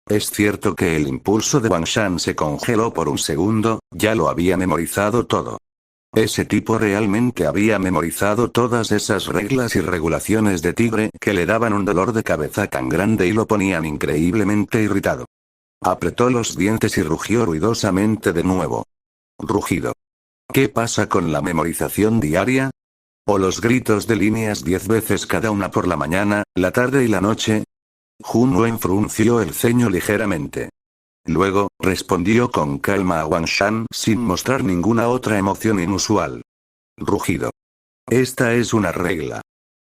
S1: Es cierto que el impulso de Wang Shan se congeló por un segundo, ya lo había memorizado todo. Ese tipo realmente había memorizado todas esas reglas y regulaciones de tigre que le daban un dolor de cabeza tan grande y lo ponían increíblemente irritado. Apretó los dientes y rugió ruidosamente de nuevo. Rugido. ¿Qué pasa con la memorización diaria? ¿O los gritos de líneas 10 veces cada una por la mañana, la tarde y la noche? Hun Wen frunció el ceño ligeramente. Luego, respondió con calma a Wang Shan sin mostrar ninguna otra emoción inusual. Rugido. Esta es una regla.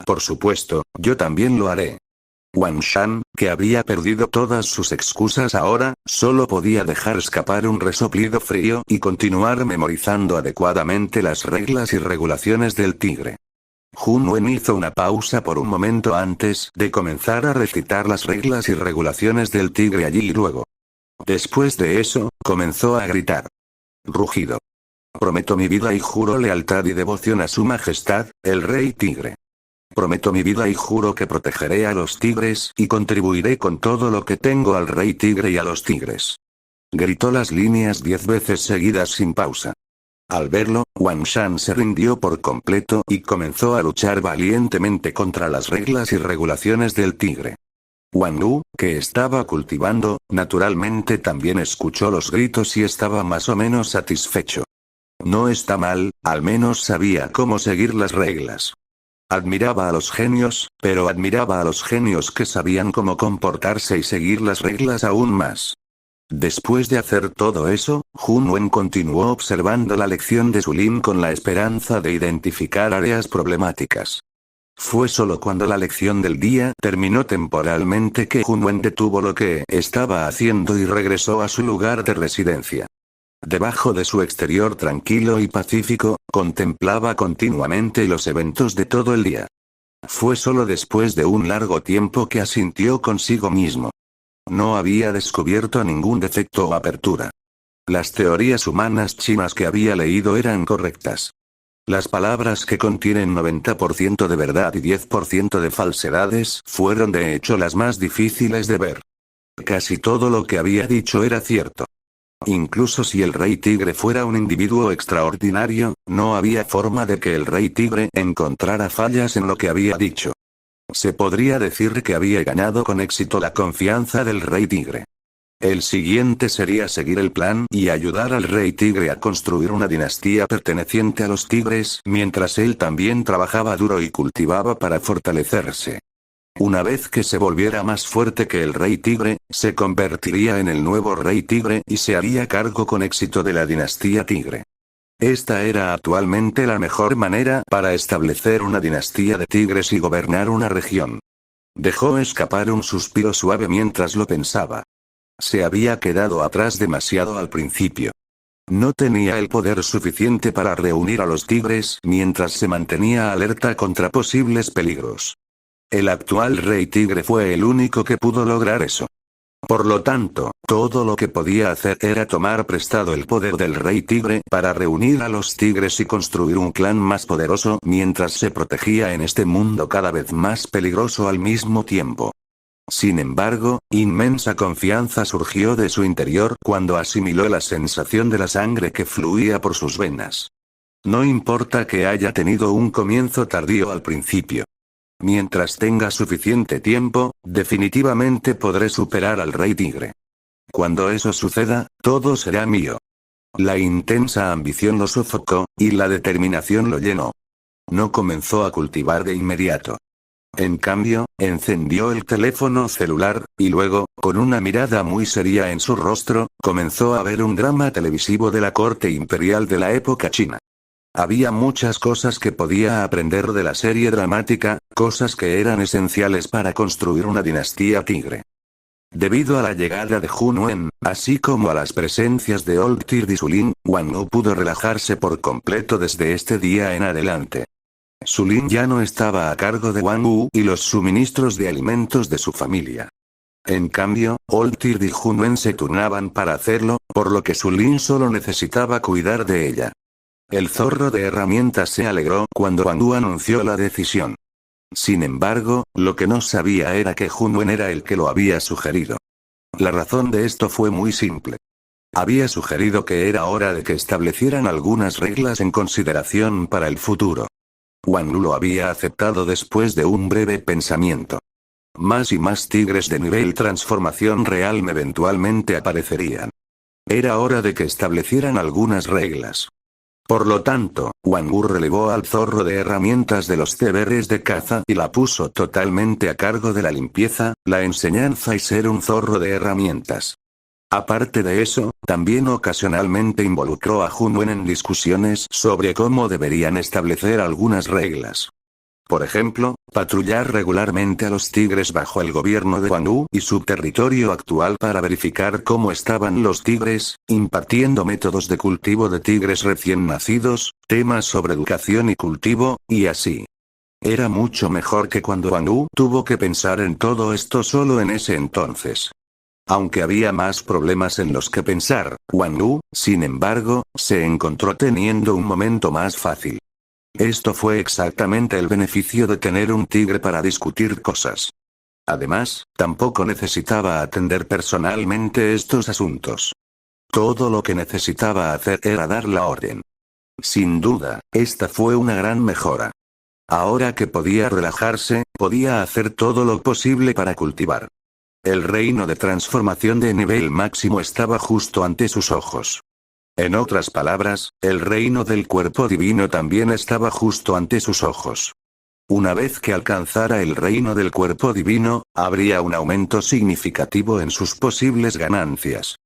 S1: Por supuesto, yo también lo haré. Wang Shan, que había perdido todas sus excusas ahora, solo podía dejar escapar un resoplido frío y continuar memorizando adecuadamente las reglas y regulaciones del tigre. Hun Wen hizo una pausa por un momento antes de comenzar a recitar las reglas y regulaciones del tigre allí y luego. Después de eso, comenzó a gritar. Rugido. Prometo mi vida y juro lealtad y devoción a su majestad, el rey tigre. Prometo mi vida y juro que protegeré a los tigres y contribuiré con todo lo que tengo al rey tigre y a los tigres. Gritó las líneas 10 veces seguidas sin pausa. Al verlo, Wang Shan se rindió por completo y comenzó a luchar valientemente contra las reglas y regulaciones del tigre. Wang Wu, que estaba cultivando, naturalmente también escuchó los gritos y estaba más o menos satisfecho. No está mal, al menos sabía cómo seguir las reglas. Admiraba a los genios, pero admiraba a los genios que sabían cómo comportarse y seguir las reglas aún más. Después de hacer todo eso, Hun Wen continuó observando la lección de Sulin con la esperanza de identificar áreas problemáticas. Fue solo cuando la lección del día terminó temporalmente que Hun Wen detuvo lo que estaba haciendo y regresó a su lugar de residencia. Debajo de su exterior tranquilo y pacífico, contemplaba continuamente los eventos de todo el día. Fue solo después de un largo tiempo que asintió consigo mismo. No había descubierto ningún defecto o apertura. Las teorías humanas chinas que había leído eran correctas. Las palabras que contienen 90% de verdad y 10% de falsedades fueron de hecho las más difíciles de ver. Casi todo lo que había dicho era cierto. Incluso si el rey tigre fuera un individuo extraordinario, no había forma de que el rey tigre encontrara fallas en lo que había dicho. Se podría decir que había ganado con éxito la confianza del rey tigre. El siguiente sería seguir el plan y ayudar al rey tigre a construir una dinastía perteneciente a los tigres mientras él también trabajaba duro y cultivaba para fortalecerse. Una vez que se volviera más fuerte que el rey tigre, se convertiría en el nuevo rey tigre y se haría cargo con éxito de la dinastía tigre. Esta era actualmente la mejor manera para establecer una dinastía de tigres y gobernar una región. Dejó escapar un suspiro suave mientras lo pensaba. Se había quedado atrás demasiado al principio. No tenía el poder suficiente para reunir a los tigres mientras se mantenía alerta contra posibles peligros. El actual rey tigre fue el único que pudo lograr eso. Por lo tanto, todo lo que podía hacer era tomar prestado el poder del rey tigre para reunir a los tigres y construir un clan más poderoso mientras se protegía en este mundo cada vez más peligroso al mismo tiempo. Sin embargo, inmensa confianza surgió de su interior cuando asimiló la sensación de la sangre que fluía por sus venas. No importa que haya tenido un comienzo tardío al principio. Mientras tenga suficiente tiempo, definitivamente podré superar al Rey Tigre. Cuando eso suceda, todo será mío. La intensa ambición lo sofocó, y la determinación lo llenó. No comenzó a cultivar de inmediato. En cambio, encendió el teléfono celular, y luego, con una mirada muy seria en su rostro, comenzó a ver un drama televisivo de la corte imperial de la época china. Había muchas cosas que podía aprender de la serie dramática, cosas que eran esenciales para construir una dinastía tigre. Debido a la llegada de Hun Wen, así como a las presencias de Oltir y Sulin, Wang Wu pudo relajarse por completo desde este día en adelante. Sulin ya no estaba a cargo de Wang Wu y los suministros de alimentos de su familia. En cambio, Oltir y Hun Wen se turnaban para hacerlo, por lo que Sulin solo necesitaba cuidar de ella. El zorro de herramientas se alegró cuando Wang Wu anunció la decisión. Sin embargo, lo que no sabía era que Hun Wen era el que lo había sugerido. La razón de esto fue muy simple. Había sugerido que era hora de que establecieran algunas reglas en consideración para el futuro. Wang Wu lo había aceptado después de un breve pensamiento. Más y más tigres de nivel transformación real eventualmente aparecerían. Era hora de que establecieran algunas reglas. Por lo tanto, Wang Wu relevó al zorro de herramientas de los deberes de caza y la puso totalmente a cargo de la limpieza, la enseñanza y ser un zorro de herramientas. Aparte de eso, también ocasionalmente involucró a Hun Wen en discusiones sobre cómo deberían establecer algunas reglas. Por ejemplo, patrullar regularmente a los tigres bajo el gobierno de Wang Wu y su territorio actual para verificar cómo estaban los tigres, impartiendo métodos de cultivo de tigres recién nacidos, temas sobre educación y cultivo, y así. Era mucho mejor que cuando Wang Wu tuvo que pensar en todo esto solo en ese entonces. Aunque había más problemas en los que pensar, Wang Wu, sin embargo, se encontró teniendo un momento más fácil. Esto fue exactamente el beneficio de tener un tigre para discutir cosas. Además, tampoco necesitaba atender personalmente estos asuntos. Todo lo que necesitaba hacer era dar la orden. Sin duda, esta fue una gran mejora. Ahora que podía relajarse, podía hacer todo lo posible para cultivar. El reino de transformación de nivel máximo estaba justo ante sus ojos. En otras palabras, el reino del cuerpo divino también estaba justo ante sus ojos. Una vez que alcanzara el reino del cuerpo divino, habría un aumento significativo en sus posibles ganancias.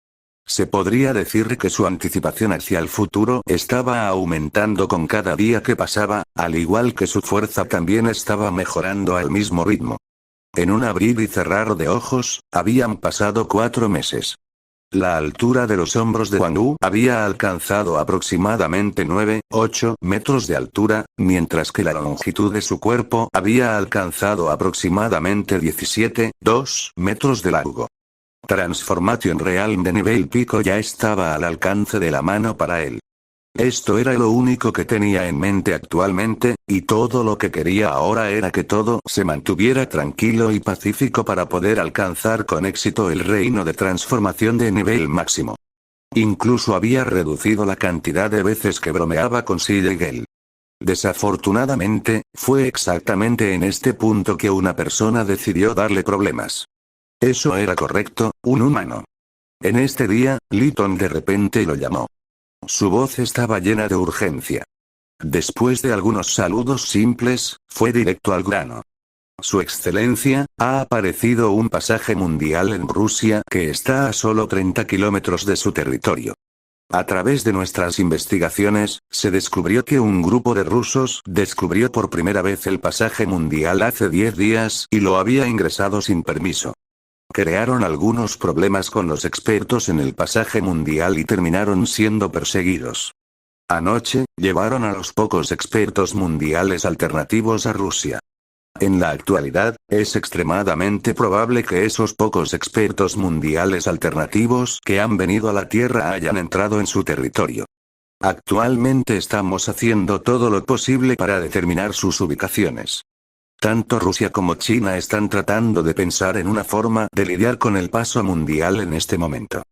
S1: Se podría decir que su anticipación hacia el futuro estaba aumentando con cada día que pasaba, al igual que su fuerza también estaba mejorando al mismo ritmo. En un abrir y cerrar de ojos, habían pasado 4 meses. La altura de los hombros de Wang Wu había alcanzado aproximadamente 9-8 metros de altura, mientras que la longitud de su cuerpo había alcanzado aproximadamente 17-2 metros de largo. Transformación real de nivel pico ya estaba al alcance de la mano para él. Esto era lo único que tenía en mente actualmente, y todo lo que quería ahora era que todo se mantuviera tranquilo y pacífico para poder alcanzar con éxito el reino de transformación de nivel máximo. Incluso había reducido la cantidad de veces que bromeaba con Sigel. Desafortunadamente, fue exactamente en este punto que una persona decidió darle problemas. Eso era correcto, un humano. En este día, Liton de repente lo llamó. Su voz estaba llena de urgencia. Después de algunos saludos simples, fue directo al grano. Su excelencia, ha aparecido un pasaje mundial en Rusia que está a solo 30 kilómetros de su territorio. A través de nuestras investigaciones, se descubrió que un grupo de rusos descubrió por primera vez el pasaje mundial hace 10 días y lo había ingresado sin permiso. Crearon algunos problemas con los expertos en el pasaje mundial y terminaron siendo perseguidos. Anoche, llevaron a los pocos expertos mundiales alternativos a Rusia. En la actualidad, es extremadamente probable que esos pocos expertos mundiales alternativos que han venido a la Tierra hayan entrado en su territorio. Actualmente estamos haciendo todo lo posible para determinar sus ubicaciones. Tanto Rusia como China están tratando de pensar en una forma de lidiar con el paso mundial en este momento.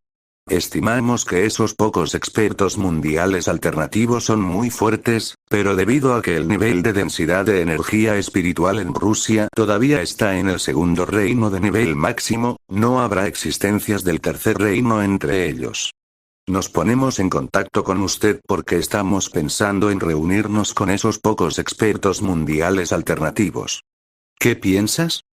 S1: Estimamos que esos pocos expertos mundiales alternativos son muy fuertes, pero debido a que el nivel de densidad de energía espiritual en Rusia todavía está en el segundo reino de nivel máximo, no habrá existencias del tercer reino entre ellos. Nos ponemos en contacto con usted porque estamos pensando en reunirnos con esos pocos expertos mundiales alternativos. ¿Qué piensas?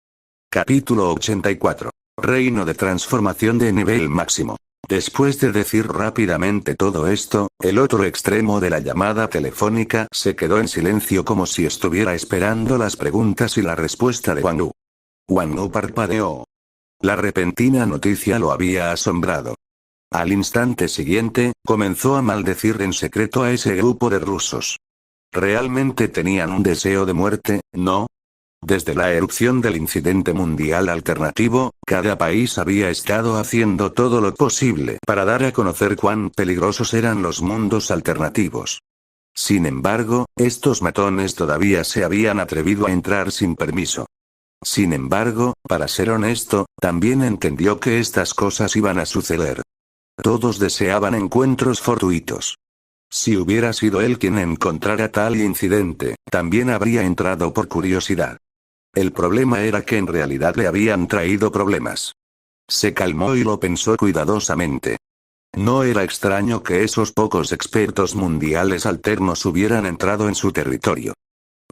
S1: Capítulo 84. Reino de transformación de nivel máximo. Después de decir rápidamente todo esto, el otro extremo de la llamada telefónica se quedó en silencio como si estuviera esperando las preguntas y la respuesta de Wang Wu. Wang Wu parpadeó. La repentina noticia lo había asombrado. Al instante siguiente, comenzó a maldecir en secreto a ese grupo de rusos. ¿Realmente tenían un deseo de muerte, no? Desde la erupción del incidente mundial alternativo, cada país había estado haciendo todo lo posible para dar a conocer cuán peligrosos eran los mundos alternativos. Sin embargo, estos matones todavía se habían atrevido a entrar sin permiso. Sin embargo, para ser honesto, también entendió que estas cosas iban a suceder. Todos deseaban encuentros fortuitos. Si hubiera sido él quien encontrara tal incidente, también habría entrado por curiosidad. El problema era que en realidad le habían traído problemas. Se calmó y lo pensó cuidadosamente. No era extraño que esos pocos expertos mundiales alternos hubieran entrado en su territorio.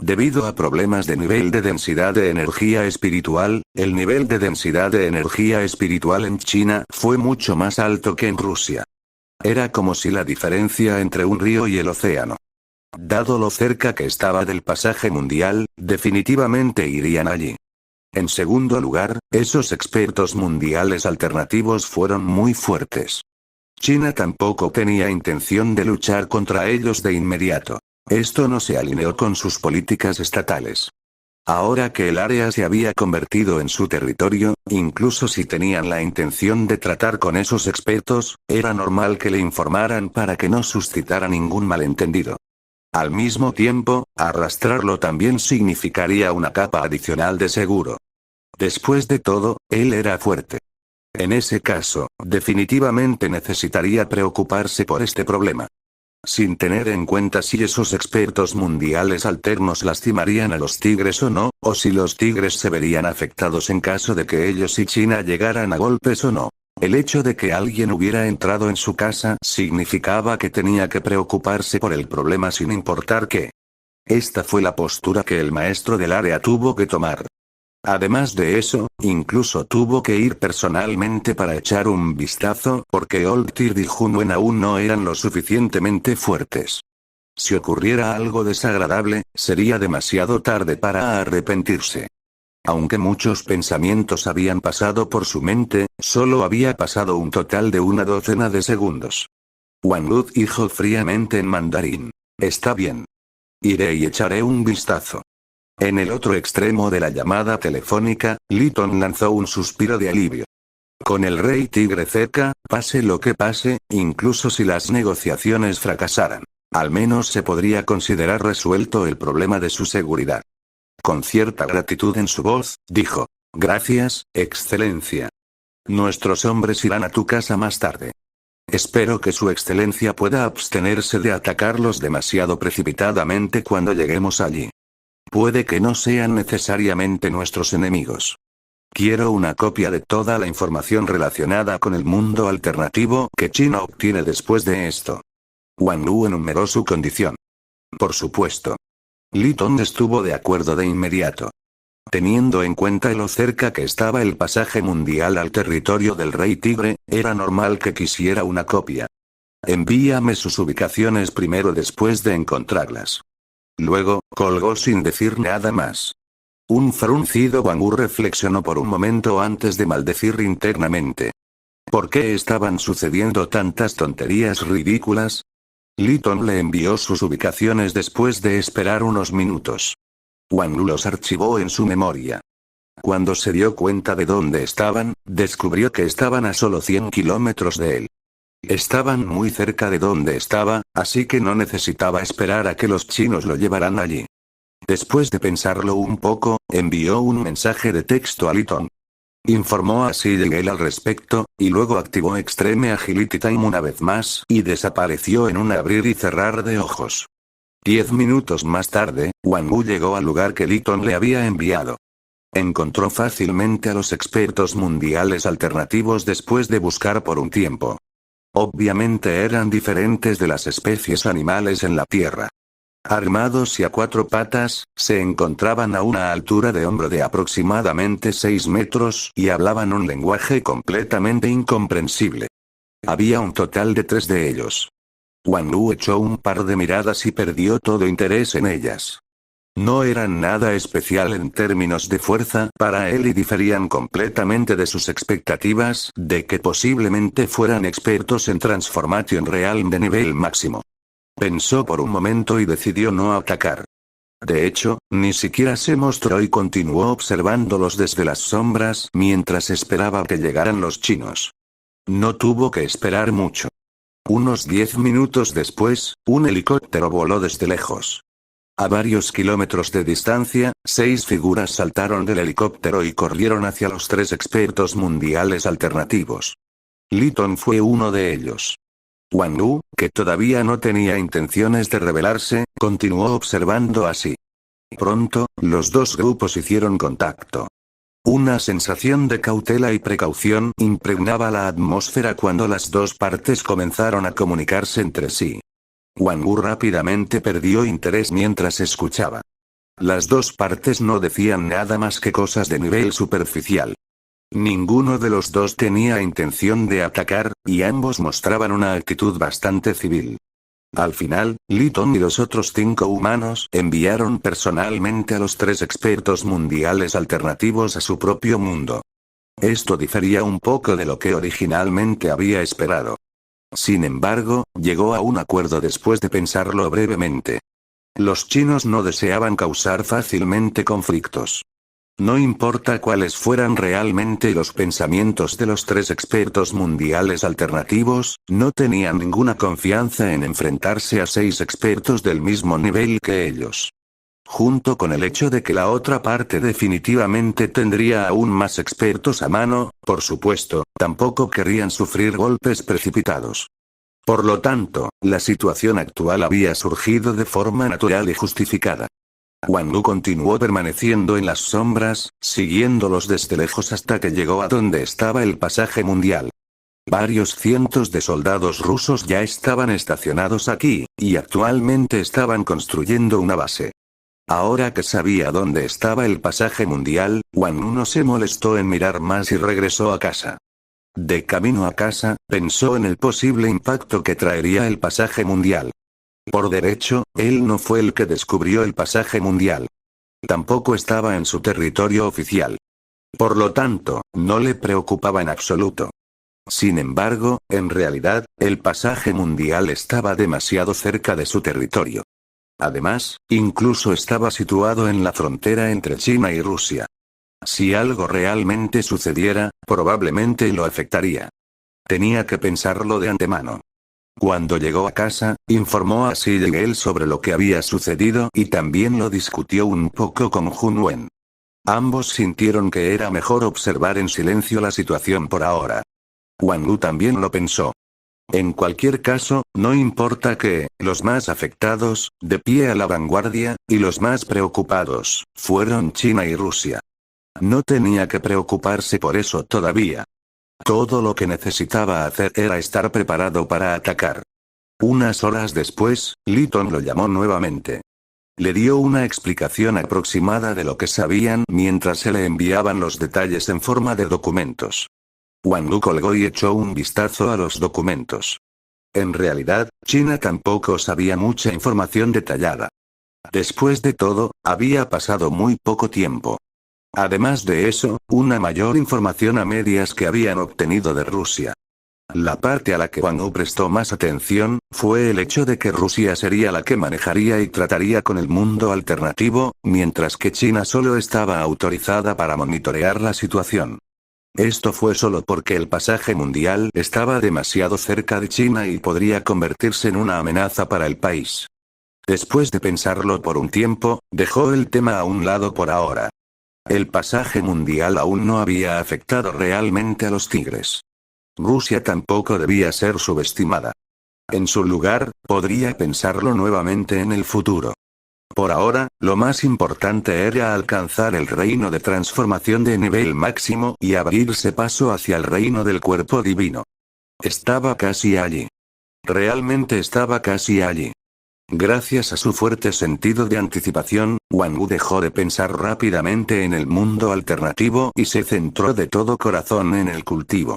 S1: Debido a problemas de nivel de densidad de energía espiritual, el nivel de densidad de energía espiritual en China fue mucho más alto que en Rusia. Era como si la diferencia entre un río y el océano. Dado lo cerca que estaba del pasaje mundial, definitivamente irían allí. En segundo lugar, esos expertos mundiales alternativos fueron muy fuertes. China tampoco tenía intención de luchar contra ellos de inmediato. Esto no se alineó con sus políticas estatales. Ahora que el área se había convertido en su territorio, incluso si tenían la intención de tratar con esos expertos, era normal que le informaran para que no suscitara ningún malentendido. Al mismo tiempo, arrastrarlo también significaría una capa adicional de seguro. Después de todo, él era fuerte. En ese caso, definitivamente necesitaría preocuparse por este problema. Sin tener en cuenta si esos expertos mundiales alternos lastimarían a los tigres o no, o si los tigres se verían afectados en caso de que ellos y China llegaran a golpes o no. El hecho de que alguien hubiera entrado en su casa significaba que tenía que preocuparse por el problema sin importar qué. Esta fue la postura que el maestro del área tuvo que tomar. Además de eso, incluso tuvo que ir personalmente para echar un vistazo porque Old Tir y Hunwen aún no eran lo suficientemente fuertes. Si ocurriera algo desagradable, sería demasiado tarde para arrepentirse. Aunque muchos pensamientos habían pasado por su mente, solo había pasado un total de una docena de segundos. Wang Wu dijo fríamente en mandarín. Está bien. Iré y echaré un vistazo. En el otro extremo de la llamada telefónica, Li Tong lanzó un suspiro de alivio. Con el rey tigre cerca, pase lo que pase, incluso si las negociaciones fracasaran, al menos se podría considerar resuelto el problema de su seguridad. Con cierta gratitud en su voz, dijo: Gracias, Excelencia. Nuestros hombres irán a tu casa más tarde. Espero que su Excelencia pueda abstenerse de atacarlos demasiado precipitadamente cuando lleguemos allí. Puede que no sean necesariamente nuestros enemigos. Quiero una copia de toda la información relacionada con el mundo alternativo que China obtiene después de esto. Wang Wu enumeró su condición. Por supuesto. Li Tong estuvo de acuerdo de inmediato. Teniendo en cuenta lo cerca que estaba el pasaje mundial al territorio del Rey Tigre, era normal que quisiera una copia. Envíame sus ubicaciones primero después de encontrarlas. Luego, colgó sin decir nada más. Un fruncido Wang Wu reflexionó por un momento antes de maldecir internamente. ¿Por qué estaban sucediendo tantas tonterías ridículas? Li Tong le envió sus ubicaciones después de esperar unos minutos. Wang Wu los archivó en su memoria. Cuando se dio cuenta de dónde estaban, descubrió que estaban a solo 100 kilómetros de él. Estaban muy cerca de donde estaba, así que no necesitaba esperar a que los chinos lo llevaran allí. Después de pensarlo un poco, envió un mensaje de texto a Liton. Informó a Sigel al respecto, y luego activó Extreme Agility Time una vez más, y desapareció en un abrir y cerrar de ojos. 10 minutos más tarde, Wang Wu llegó al lugar que Liton le había enviado. Encontró fácilmente a los expertos mundiales alternativos después de buscar por un tiempo. Obviamente eran diferentes de las especies animales en la Tierra. Armados y a 4 patas, se encontraban a una altura de hombro de aproximadamente 6 metros y hablaban un lenguaje completamente incomprensible. Había un total de 3 de ellos. Wang Wu echó un par de miradas y perdió todo interés en ellas. No eran nada especial en términos de fuerza para él y diferían completamente de sus expectativas de que posiblemente fueran expertos en Transformation Realm de nivel máximo. Pensó por un momento y decidió no atacar. De hecho, ni siquiera se mostró y continuó observándolos desde las sombras mientras esperaba que llegaran los chinos. No tuvo que esperar mucho. Unos 10 minutos después, un helicóptero voló desde lejos. A varios kilómetros de distancia, 6 figuras saltaron del helicóptero y corrieron hacia los 3 expertos mundiales alternativos. Liton fue uno de ellos. Wang Wu, que todavía no tenía intenciones de rebelarse, continuó observando así. Pronto, los 2 grupos hicieron contacto. Una sensación de cautela y precaución impregnaba la atmósfera cuando las 2 partes comenzaron a comunicarse entre sí. Wang Wu rápidamente perdió interés mientras escuchaba. Las 2 partes no decían nada más que cosas de nivel superficial. Ninguno de los 2 tenía intención de atacar, y ambos mostraban una actitud bastante civil. Al final, Liton y los otros 5 humanos enviaron personalmente a los 3 expertos mundiales alternativos a su propio mundo. Esto difería un poco de lo que originalmente había esperado. Sin embargo, llegó a un acuerdo después de pensarlo brevemente. Los chinos no deseaban causar fácilmente conflictos. No importa cuáles fueran realmente los pensamientos de los 3 expertos mundiales alternativos, no tenían ninguna confianza en enfrentarse a 6 expertos del mismo nivel que ellos. Junto con el hecho de que la otra parte definitivamente tendría aún más expertos a mano, por supuesto, tampoco querrían sufrir golpes precipitados. Por lo tanto, la situación actual había surgido de forma natural y justificada. Wang Wu continuó permaneciendo en las sombras, siguiéndolos desde lejos hasta que llegó a donde estaba el pasaje mundial. Varios cientos de soldados rusos ya estaban estacionados aquí, y actualmente estaban construyendo una base. Ahora que sabía dónde estaba el pasaje mundial, Wang Wu no se molestó en mirar más y regresó a casa. De camino a casa, pensó en el posible impacto que traería el pasaje mundial. Por derecho, él no fue el que descubrió el pasaje mundial. Tampoco estaba en su territorio oficial. Por lo tanto, no le preocupaba en absoluto. Sin embargo, en realidad, el pasaje mundial estaba demasiado cerca de su territorio. Además, incluso estaba situado en la frontera entre China y Rusia. Si algo realmente sucediera, probablemente lo afectaría. Tenía que pensarlo de antemano. Cuando llegó a casa, informó a Sigel sobre lo que había sucedido y también lo discutió un poco con Jun Wen. Ambos sintieron que era mejor observar en silencio la situación por ahora. Wang Wu también lo pensó. En cualquier caso, no importa que, los más afectados, de pie a la vanguardia, y los más preocupados, fueron China y Rusia. No tenía que preocuparse por eso todavía. Todo lo que necesitaba hacer era estar preparado para atacar. Unas horas después, Liton lo llamó nuevamente. Le dio una explicación aproximada de lo que sabían mientras se le enviaban los detalles en forma de documentos. Wang Wu colgó y echó un vistazo a los documentos. En realidad, China tampoco sabía mucha información detallada. Después de todo, había pasado muy poco tiempo. Además de eso, una mayor información a medias que habían obtenido de Rusia. La parte a la que Wang Wu prestó más atención, fue el hecho de que Rusia sería la que manejaría y trataría con el mundo alternativo, mientras que China solo estaba autorizada para monitorear la situación. Esto fue solo porque el pasaje mundial estaba demasiado cerca de China y podría convertirse en una amenaza para el país. Después de pensarlo por un tiempo, dejó el tema a un lado por ahora. El pasaje mundial aún no había afectado realmente a los tigres. Rusia tampoco debía ser subestimada. En su lugar, podría pensarlo nuevamente en el futuro. Por ahora, lo más importante era alcanzar el reino de transformación de nivel máximo y abrirse paso hacia el reino del cuerpo divino. Estaba casi allí. Realmente estaba casi allí. Gracias a su fuerte sentido de anticipación, Wang Wu dejó de pensar rápidamente en el mundo alternativo y se centró de todo corazón en el cultivo.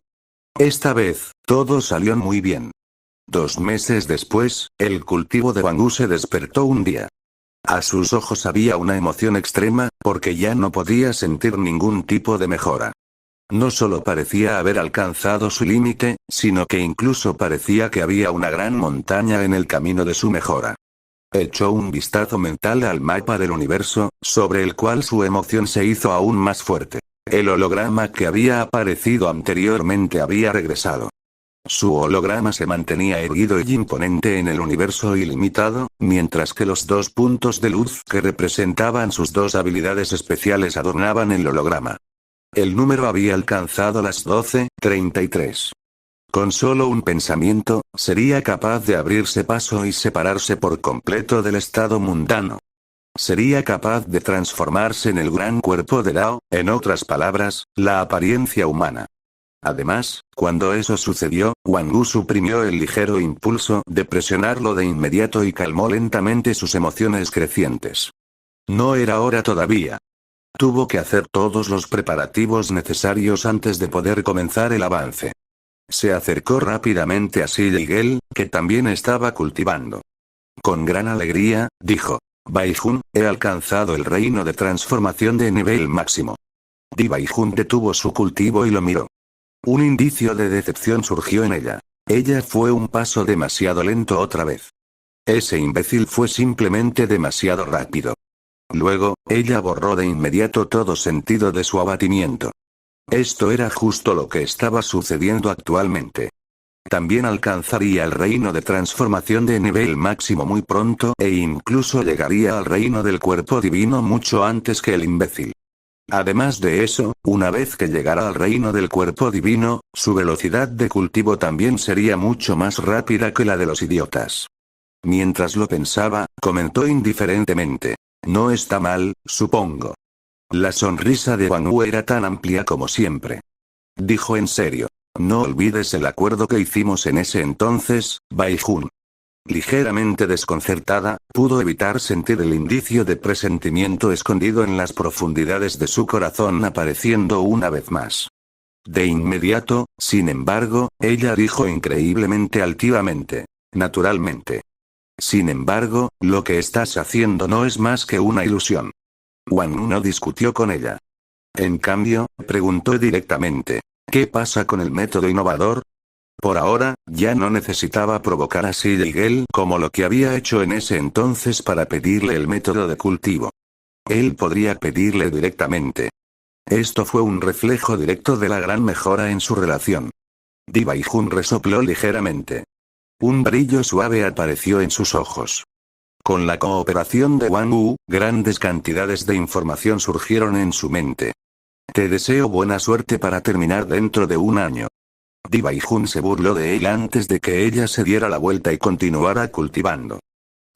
S1: Esta vez, todo salió muy bien. 2 meses después, el cultivo de Wang Wu se despertó un día. A sus ojos había una emoción extrema, porque ya no podía sentir ningún tipo de mejora. No solo parecía haber alcanzado su límite, sino que incluso parecía que había una gran montaña en el camino de su mejora. Echó un vistazo mental al mapa del universo, sobre el cual su emoción se hizo aún más fuerte. El holograma que había aparecido anteriormente había regresado. Su holograma se mantenía erguido y imponente en el universo ilimitado, mientras que los 2 puntos de luz que representaban sus 2 habilidades especiales adornaban el holograma. El número había alcanzado las 12:33. Con solo un pensamiento, sería capaz de abrirse paso y separarse por completo del estado mundano. Sería capaz de transformarse en el gran cuerpo de Lao, en otras palabras, la apariencia humana. Además, cuando eso sucedió, Wang Wu suprimió el ligero impulso de presionarlo de inmediato y calmó lentamente sus emociones crecientes. No era hora todavía. Tuvo que hacer todos los preparativos necesarios antes de poder comenzar el avance. Se acercó rápidamente a Xi Yigel, que también estaba cultivando. Con gran alegría, dijo: Baijun, he alcanzado el reino de transformación de nivel máximo. Di Baijun detuvo su cultivo y lo miró. Un indicio de decepción surgió en ella. Ella fue un paso demasiado lento otra vez. Ese imbécil fue simplemente demasiado rápido. Luego, ella borró de inmediato todo sentido de su abatimiento. Esto era justo lo que estaba sucediendo actualmente. También alcanzaría el reino de transformación de nivel máximo muy pronto e incluso llegaría al reino del cuerpo divino mucho antes que el imbécil. Además de eso, una vez que llegara al reino del cuerpo divino, su velocidad de cultivo también sería mucho más rápida que la de los idiotas. Mientras lo pensaba, comentó indiferentemente: no está mal, supongo. La sonrisa de Wang Wu era tan amplia como siempre. Dijo en serio: no olvides el acuerdo que hicimos en ese entonces, Baijun. Ligeramente desconcertada, pudo evitar sentir el indicio de presentimiento escondido en las profundidades de su corazón apareciendo una vez más. De inmediato, sin embargo, ella dijo increíblemente altivamente: naturalmente. Sin embargo, lo que estás haciendo no es más que una ilusión. Wang no discutió con ella. En cambio, preguntó directamente: ¿qué pasa con el método innovador? Por ahora, ya no necesitaba provocar a Xi Yigel como lo que había hecho en ese entonces para pedirle el método de cultivo. Él podría pedirle directamente. Esto fue un reflejo directo de la gran mejora en su relación. Di Baijun resopló ligeramente. Un brillo suave apareció en sus ojos. Con la cooperación de Wang Wu, grandes cantidades de información surgieron en su mente. Te deseo buena suerte para terminar dentro de un año. Di Baijun se burló de él antes de que ella se diera la vuelta y continuara cultivando.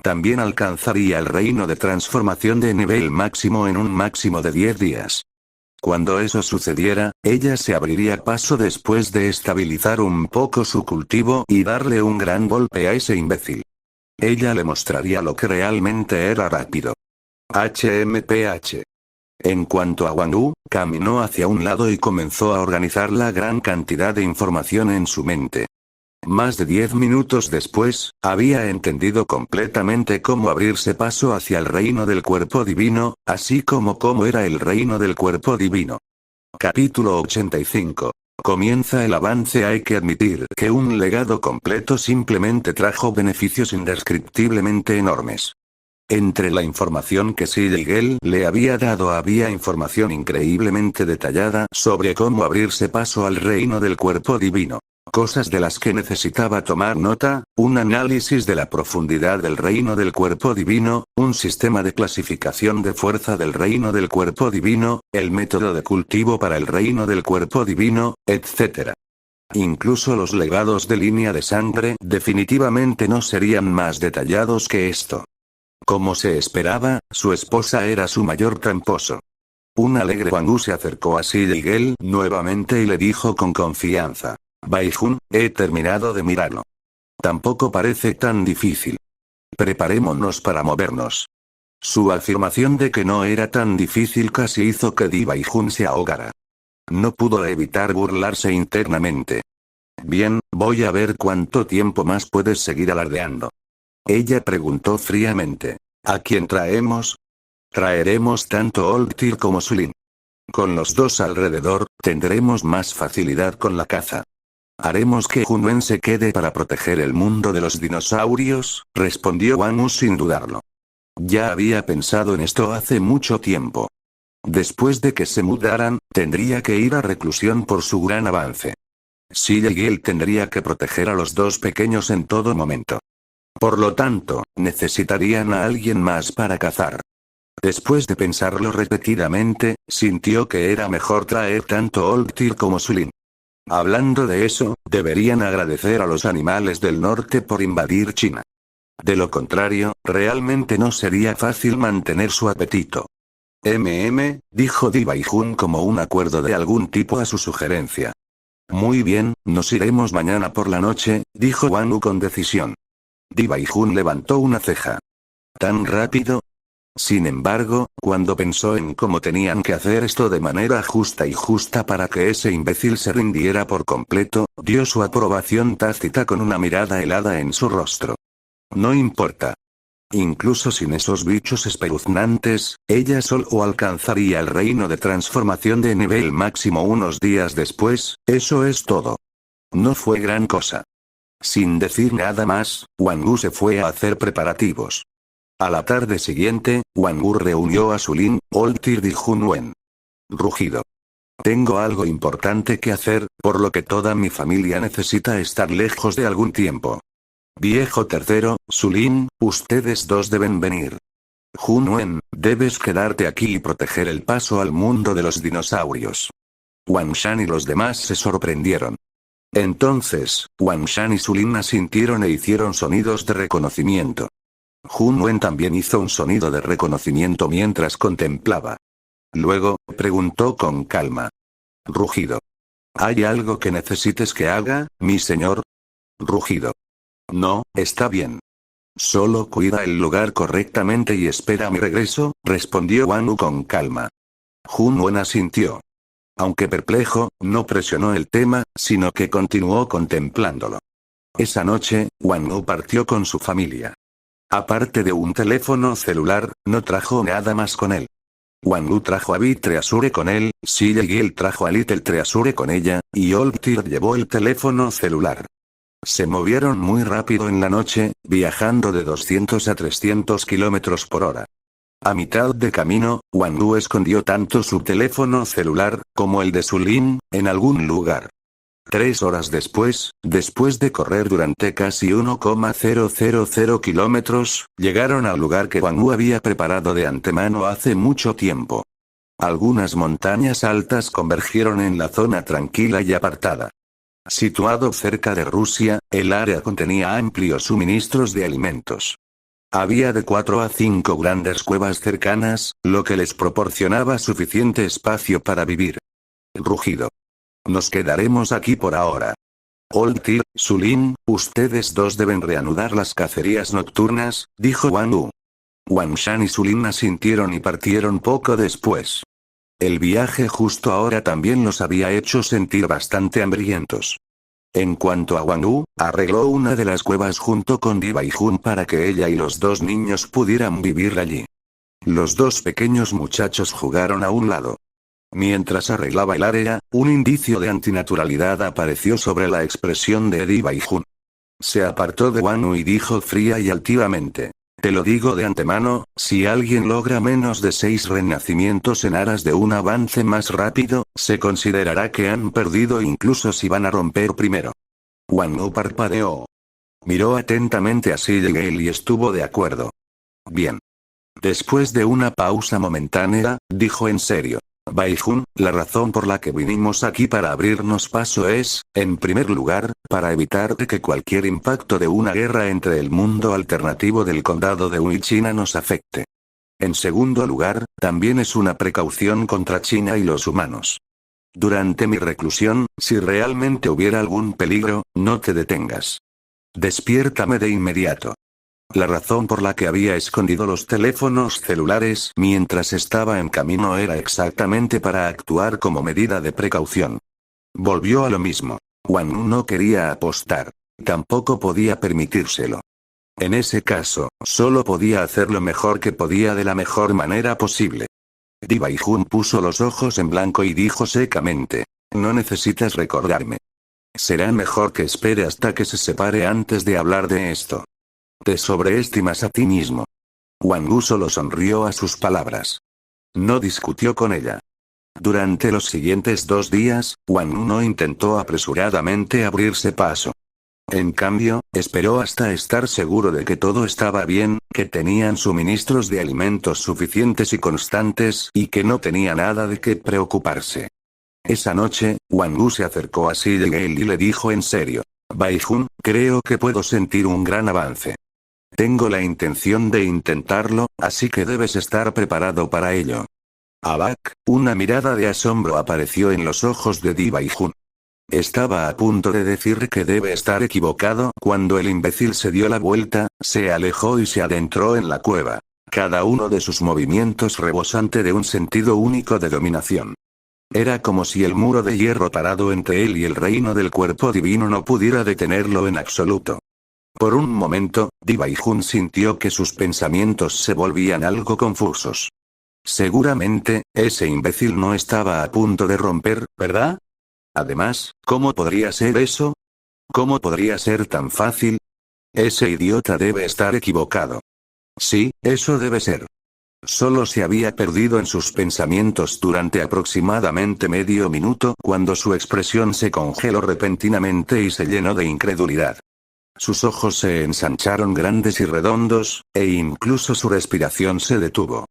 S1: También alcanzaría el reino de transformación de nivel máximo en un máximo de 10 días. Cuando eso sucediera, ella se abriría paso después de estabilizar un poco su cultivo y darle un gran golpe a ese imbécil. Ella le mostraría lo que realmente era rápido. HMPH. En cuanto a Wang Wu, caminó hacia un lado y comenzó a organizar la gran cantidad de información en su mente. Más de 10 minutos después, había entendido completamente cómo abrirse paso hacia el reino del cuerpo divino, así como cómo era el reino del cuerpo divino. Capítulo 85. Comienza el avance. Hay que admitir que un legado completo simplemente trajo beneficios indescriptiblemente enormes. Entre la información que Xi Yigel le había dado había información increíblemente detallada sobre cómo abrirse paso al reino del cuerpo divino. Cosas de las que necesitaba tomar nota: un análisis de la profundidad del reino del cuerpo divino, un sistema de clasificación de fuerza del reino del cuerpo divino, el método de cultivo para el reino del cuerpo divino, etc. Incluso los legados de línea de sangre definitivamente no serían más detallados que esto. Como se esperaba, su esposa era su mayor tramposo. Un alegre Wang Wu se acercó a Sigel nuevamente y le dijo con confianza: Baijun, he terminado de mirarlo. Tampoco parece tan difícil. Preparémonos para movernos. Su afirmación de que no era tan difícil casi hizo que Di Baijun se ahogara. No pudo evitar burlarse internamente. Bien, voy a ver cuánto tiempo más puedes seguir alardeando. Ella preguntó fríamente: ¿a quién traemos? Traeremos tanto Old-Tyr como Sulin. Con los dos alrededor, tendremos más facilidad con la caza. Haremos que Hunwen se quede para proteger el mundo de los dinosaurios, respondió Wang Wu sin dudarlo. Ya había pensado en esto hace mucho tiempo. Después de que se mudaran, tendría que ir a reclusión por su gran avance. Sigel tendría que proteger a los dos pequeños en todo momento. Por lo tanto, necesitarían a alguien más para cazar. Después de pensarlo repetidamente, sintió que era mejor traer tanto Old-Tyr como Sulin. Hablando de eso, deberían agradecer a los animales del norte por invadir China. De lo contrario, realmente no sería fácil mantener su apetito. Dijo Di Baijun como un acuerdo de algún tipo a su sugerencia. Muy bien, nos iremos mañana por la noche, dijo Wang Wu con decisión. Di Baijun levantó una ceja. ¿Tan rápido? Sin embargo, cuando pensó en cómo tenían que hacer esto de manera justa para que ese imbécil se rindiera por completo, dio su aprobación tácita con una mirada helada en su rostro. No importa. Incluso sin esos bichos espeluznantes, ella solo alcanzaría el reino de transformación de nivel máximo unos días después, eso es todo. No fue gran cosa. Sin decir nada más, Wang Wu se fue a hacer preparativos. A la tarde siguiente, Wang Wu reunió a Sulin, Old-Tyr y Hunwen. Rugido. Tengo algo importante que hacer, por lo que toda mi familia necesita estar lejos de algún tiempo. Viejo tercero, Sulin, ustedes dos deben venir. Hunwen, debes quedarte aquí y proteger el paso al mundo de los dinosaurios. Wang Shan y los demás se sorprendieron. Entonces, Wang Shan y Sulin asintieron e hicieron sonidos de reconocimiento. Hunwen también hizo un sonido de reconocimiento mientras contemplaba. Luego, preguntó con calma. Rugido. ¿Hay algo que necesites que haga, mi señor? Rugido. No, está bien. Solo cuida el lugar correctamente y espera mi regreso, respondió Wang Wu con calma. Hunwen asintió. Aunque perplejo, no presionó el tema, sino que continuó contemplándolo. Esa noche, Wang Wu partió con su familia. Aparte de un teléfono celular, no trajo nada más con él. Wang Wu trajo a Bit Treasure con él, Sigel trajo a Little Treasure con ella, y Old-Tyr llevó el teléfono celular. Se movieron muy rápido en la noche, viajando de 200 a 300 kilómetros por hora. A mitad de camino, Wang Wu escondió tanto su teléfono celular, como el de Sulin, en algún lugar. 3 horas después de correr durante casi 1,000 kilómetros, llegaron al lugar que Wang Wu había preparado de antemano hace mucho tiempo. Algunas montañas altas convergieron en la zona tranquila y apartada. Situado cerca de Rusia, el área contenía amplios suministros de alimentos. Había de 4 a 5 grandes cuevas cercanas, lo que les proporcionaba suficiente espacio para vivir. Rugido. Nos quedaremos aquí por ahora. Old-Tyr, Sulin, ustedes dos deben reanudar las cacerías nocturnas, dijo Wang Wu. Wang Shan y Sulin asintieron y partieron poco después. El viaje justo ahora también los había hecho sentir bastante hambrientos. En cuanto a Wang Wu, arregló una de las cuevas junto con Di Baijun para que ella y los dos niños pudieran vivir allí. Los dos pequeños muchachos jugaron a un lado. Mientras arreglaba el área, un indicio de antinaturalidad apareció sobre la expresión de Di Baijun. Se apartó de Wang Wu y dijo fría y altivamente: te lo digo de antemano, si alguien logra menos de 6 renacimientos en aras de un avance más rápido, se considerará que han perdido incluso si van a romper primero. Wang parpadeó. Miró atentamente a Sigel y estuvo de acuerdo. Bien. Después de una pausa momentánea, dijo en serio. Baijun, la razón por la que vinimos aquí para abrirnos paso es, en primer lugar, para evitar que cualquier impacto de una guerra entre el mundo alternativo del condado de Uichina nos afecte. En segundo lugar, también es una precaución contra China y los humanos. Durante mi reclusión, si realmente hubiera algún peligro, no te detengas. Despiértame de inmediato. La razón por la que había escondido los teléfonos celulares mientras estaba en camino era exactamente para actuar como medida de precaución. Volvió a lo mismo. Wang Wu no quería apostar. Tampoco podía permitírselo. En ese caso, solo podía hacer lo mejor que podía de la mejor manera posible. Di Baijun puso los ojos en blanco y dijo secamente. No necesitas recordarme. Será mejor que espere hasta que se separe antes de hablar de esto. Te sobreestimas a ti mismo. Wang Wu solo sonrió a sus palabras. No discutió con ella. Durante los siguientes 2 días, Wang Wu no intentó apresuradamente abrirse paso. En cambio, esperó hasta estar seguro de que todo estaba bien, que tenían suministros de alimentos suficientes y constantes, y que no tenía nada de qué preocuparse. Esa noche, Wang Wu se acercó a Sigel y le dijo en serio. Baijun, creo que puedo sentir un gran avance. Tengo la intención de intentarlo, así que debes estar preparado para ello. Abak, una mirada de asombro apareció en los ojos de Di Baijun. Estaba a punto de decir que debe estar equivocado cuando el imbécil se dio la vuelta, se alejó y se adentró en la cueva. Cada uno de sus movimientos rebosante de un sentido único de dominación. Era como si el muro de hierro parado entre él y el reino del cuerpo divino no pudiera detenerlo en absoluto. Por un momento, Di Baijun sintió que sus pensamientos se volvían algo confusos. Seguramente, ese imbécil no estaba a punto de romper, ¿verdad? Además, ¿cómo podría ser eso? ¿Cómo podría ser tan fácil? Ese idiota debe estar equivocado. Sí, eso debe ser. Solo se había perdido en sus pensamientos durante aproximadamente medio minuto cuando su expresión se congeló repentinamente y se llenó de incredulidad. Sus ojos se ensancharon grandes y redondos, e incluso su respiración se detuvo.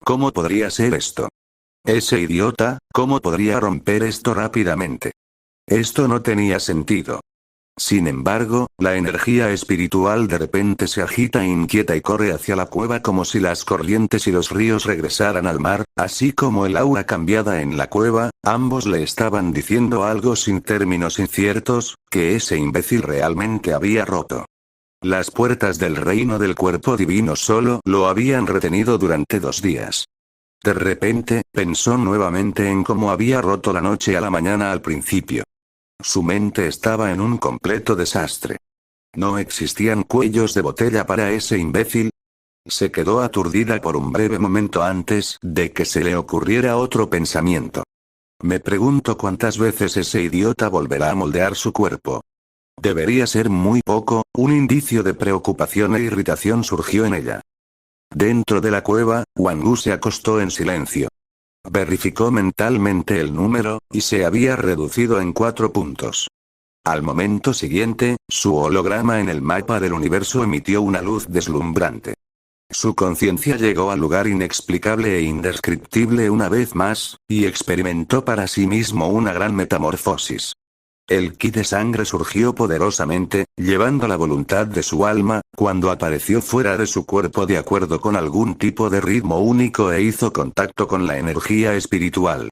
S1: ¿Cómo podría ser esto? Ese idiota, ¿cómo podría romper esto rápidamente? Esto no tenía sentido. Sin embargo, la energía espiritual de repente se agita inquieta y corre hacia la cueva como si las corrientes y los ríos regresaran al mar, así como el aura cambiada en la cueva, ambos le estaban diciendo algo sin términos inciertos, que ese imbécil realmente había roto. Las puertas del reino del cuerpo divino solo lo habían retenido durante 2 días. De repente, pensó nuevamente en cómo había roto la noche a la mañana al principio. Su mente estaba en un completo desastre. ¿No existían cuellos de botella para ese imbécil? Se quedó aturdida por un breve momento antes de que se le ocurriera otro pensamiento. Me pregunto cuántas veces ese idiota volverá a moldear su cuerpo. Debería ser muy poco, un indicio de preocupación e irritación surgió en ella. Dentro de la cueva, Wang Wu se acostó en silencio. Verificó mentalmente el número, y se había reducido en 4 puntos. Al momento siguiente, su holograma en el mapa del universo emitió una luz deslumbrante. Su conciencia llegó al lugar inexplicable e indescriptible una vez más, y experimentó para sí mismo una gran metamorfosis. El ki de sangre surgió poderosamente, llevando la voluntad de su alma, cuando apareció fuera de su cuerpo de acuerdo con algún tipo de ritmo único e hizo contacto con la energía espiritual.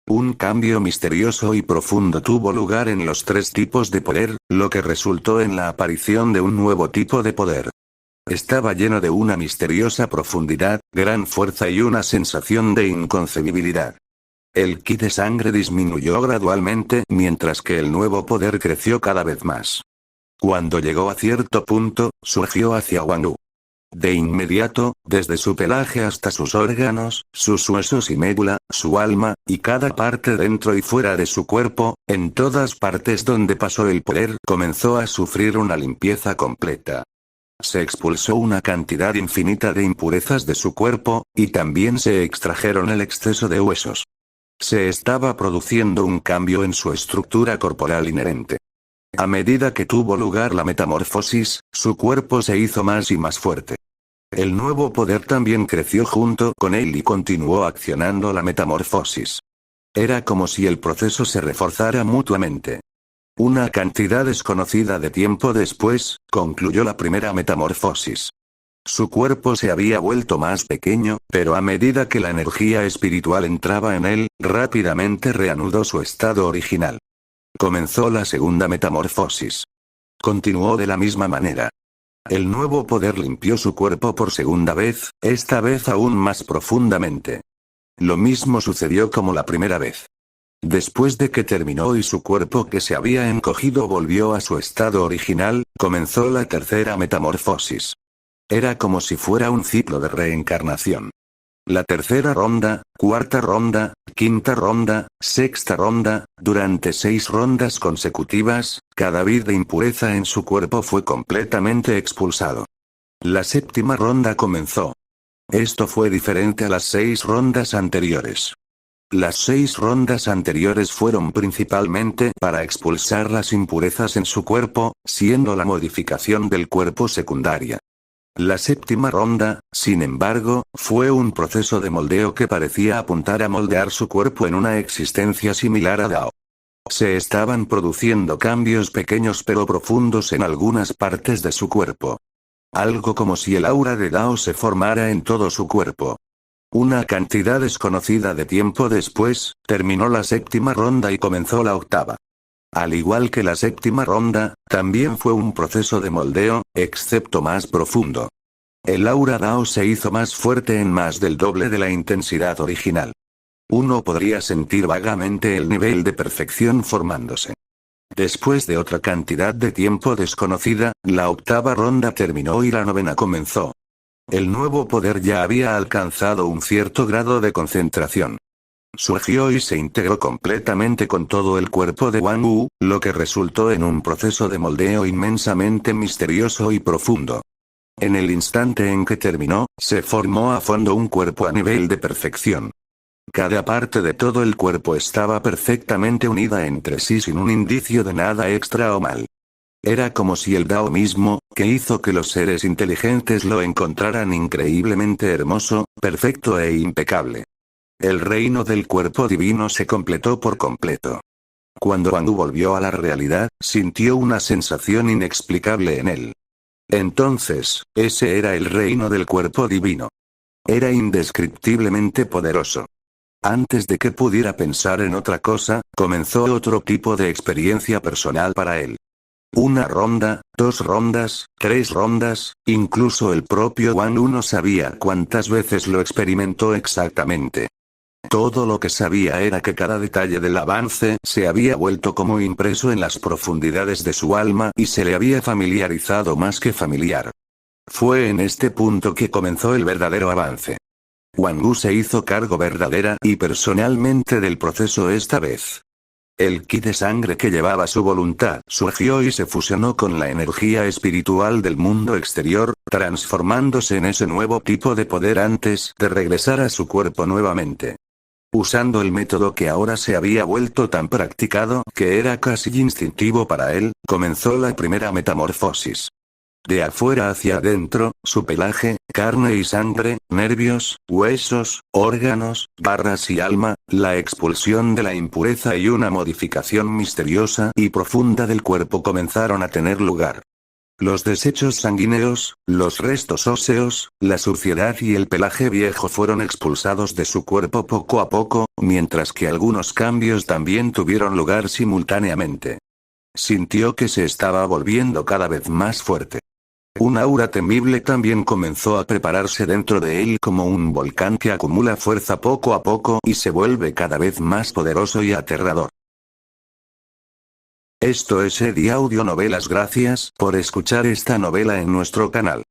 S1: Un cambio misterioso y profundo tuvo lugar en los 3 tipos de poder, lo que resultó en la aparición de un nuevo tipo de poder. Estaba lleno de una misteriosa profundidad, gran fuerza y una sensación de inconcebibilidad. El ki de sangre disminuyó gradualmente mientras que el nuevo poder creció cada vez más. Cuando llegó a cierto punto, surgió hacia Wang Wu. De inmediato, desde su pelaje hasta sus órganos, sus huesos y médula, su alma, y cada parte dentro y fuera de su cuerpo, en todas partes donde pasó el poder, comenzó a sufrir una limpieza completa. Se expulsó una cantidad infinita de impurezas de su cuerpo, y también se extrajeron el exceso de huesos. Se estaba produciendo un cambio en su estructura corporal inherente. A medida que tuvo lugar la metamorfosis, su cuerpo se hizo más y más fuerte. El nuevo poder también creció junto con él y continuó accionando la metamorfosis. Era como si el proceso se reforzara mutuamente. Una cantidad desconocida de tiempo después, concluyó la primera metamorfosis. Su cuerpo se había vuelto más pequeño, pero a medida que la energía espiritual entraba en él, rápidamente reanudó su estado original. Comenzó la segunda metamorfosis. Continuó de la misma manera. El nuevo poder limpió su cuerpo por segunda vez, esta vez aún más profundamente. Lo mismo sucedió como la primera vez. Después de que terminó y su cuerpo que se había encogido volvió a su estado original, comenzó la tercera metamorfosis. Era como si fuera un ciclo de reencarnación. La tercera ronda, cuarta ronda, quinta ronda, sexta ronda, durante 6 rondas consecutivas, cada bit de impureza en su cuerpo fue completamente expulsado. La séptima ronda comenzó. Esto fue diferente a las 6 rondas anteriores. Las 6 rondas anteriores fueron principalmente para expulsar las impurezas en su cuerpo, siendo la modificación del cuerpo secundaria. La séptima ronda, sin embargo, fue un proceso de moldeo que parecía apuntar a moldear su cuerpo en una existencia similar a Dao. Se estaban produciendo cambios pequeños pero profundos en algunas partes de su cuerpo. Algo como si el aura de Dao se formara en todo su cuerpo. Una cantidad desconocida de tiempo después, terminó la séptima ronda y comenzó la octava. Al igual que la séptima ronda, también fue un proceso de moldeo, excepto más profundo. El aura Dao se hizo más fuerte en más del doble de la intensidad original. Uno podría sentir vagamente el nivel de perfección formándose. Después de otra cantidad de tiempo desconocida, la octava ronda terminó y la novena comenzó. El nuevo poder ya había alcanzado un cierto grado de concentración. Surgió y se integró completamente con todo el cuerpo de Wang Wu, lo que resultó en un proceso de moldeo inmensamente misterioso y profundo. En el instante en que terminó, se formó a fondo un cuerpo a nivel de perfección. Cada parte de todo el cuerpo estaba perfectamente unida entre sí sin un indicio de nada extra o mal. Era como si el Dao mismo, que hizo que los seres inteligentes lo encontraran increíblemente hermoso, perfecto e impecable. El reino del cuerpo divino se completó por completo. Cuando Wang Wu volvió a la realidad, sintió una sensación inexplicable en él. Entonces, ese era el reino del cuerpo divino. Era indescriptiblemente poderoso. Antes de que pudiera pensar en otra cosa, comenzó otro tipo de experiencia personal para él. 1 ronda, 2 rondas, 3 rondas, incluso el propio Wang Wu no sabía cuántas veces lo experimentó exactamente. Todo lo que sabía era que cada detalle del avance se había vuelto como impreso en las profundidades de su alma y se le había familiarizado más que familiar. Fue en este punto que comenzó el verdadero avance. Wang Wu se hizo cargo verdadera y personalmente del proceso esta vez. El ki de sangre que llevaba su voluntad surgió y se fusionó con la energía espiritual del mundo exterior, transformándose en ese nuevo tipo de poder antes de regresar a su cuerpo nuevamente. Usando el método que ahora se había vuelto tan practicado que era casi instintivo para él, comenzó la primera metamorfosis. De afuera hacia adentro, su pelaje, carne y sangre, nervios, huesos, órganos, barras y alma, la expulsión de la impureza y una modificación misteriosa y profunda del cuerpo comenzaron a tener lugar. Los desechos sanguíneos, los restos óseos, la suciedad y el pelaje viejo fueron expulsados de su cuerpo poco a poco, mientras que algunos cambios también tuvieron lugar simultáneamente. Sintió que se estaba volviendo cada vez más fuerte. Un aura temible también comenzó a prepararse dentro de él como un volcán que acumula fuerza poco a poco y se vuelve cada vez más poderoso y aterrador. Esto es Edi Audio Novelas. Gracias por escuchar esta novela en nuestro canal.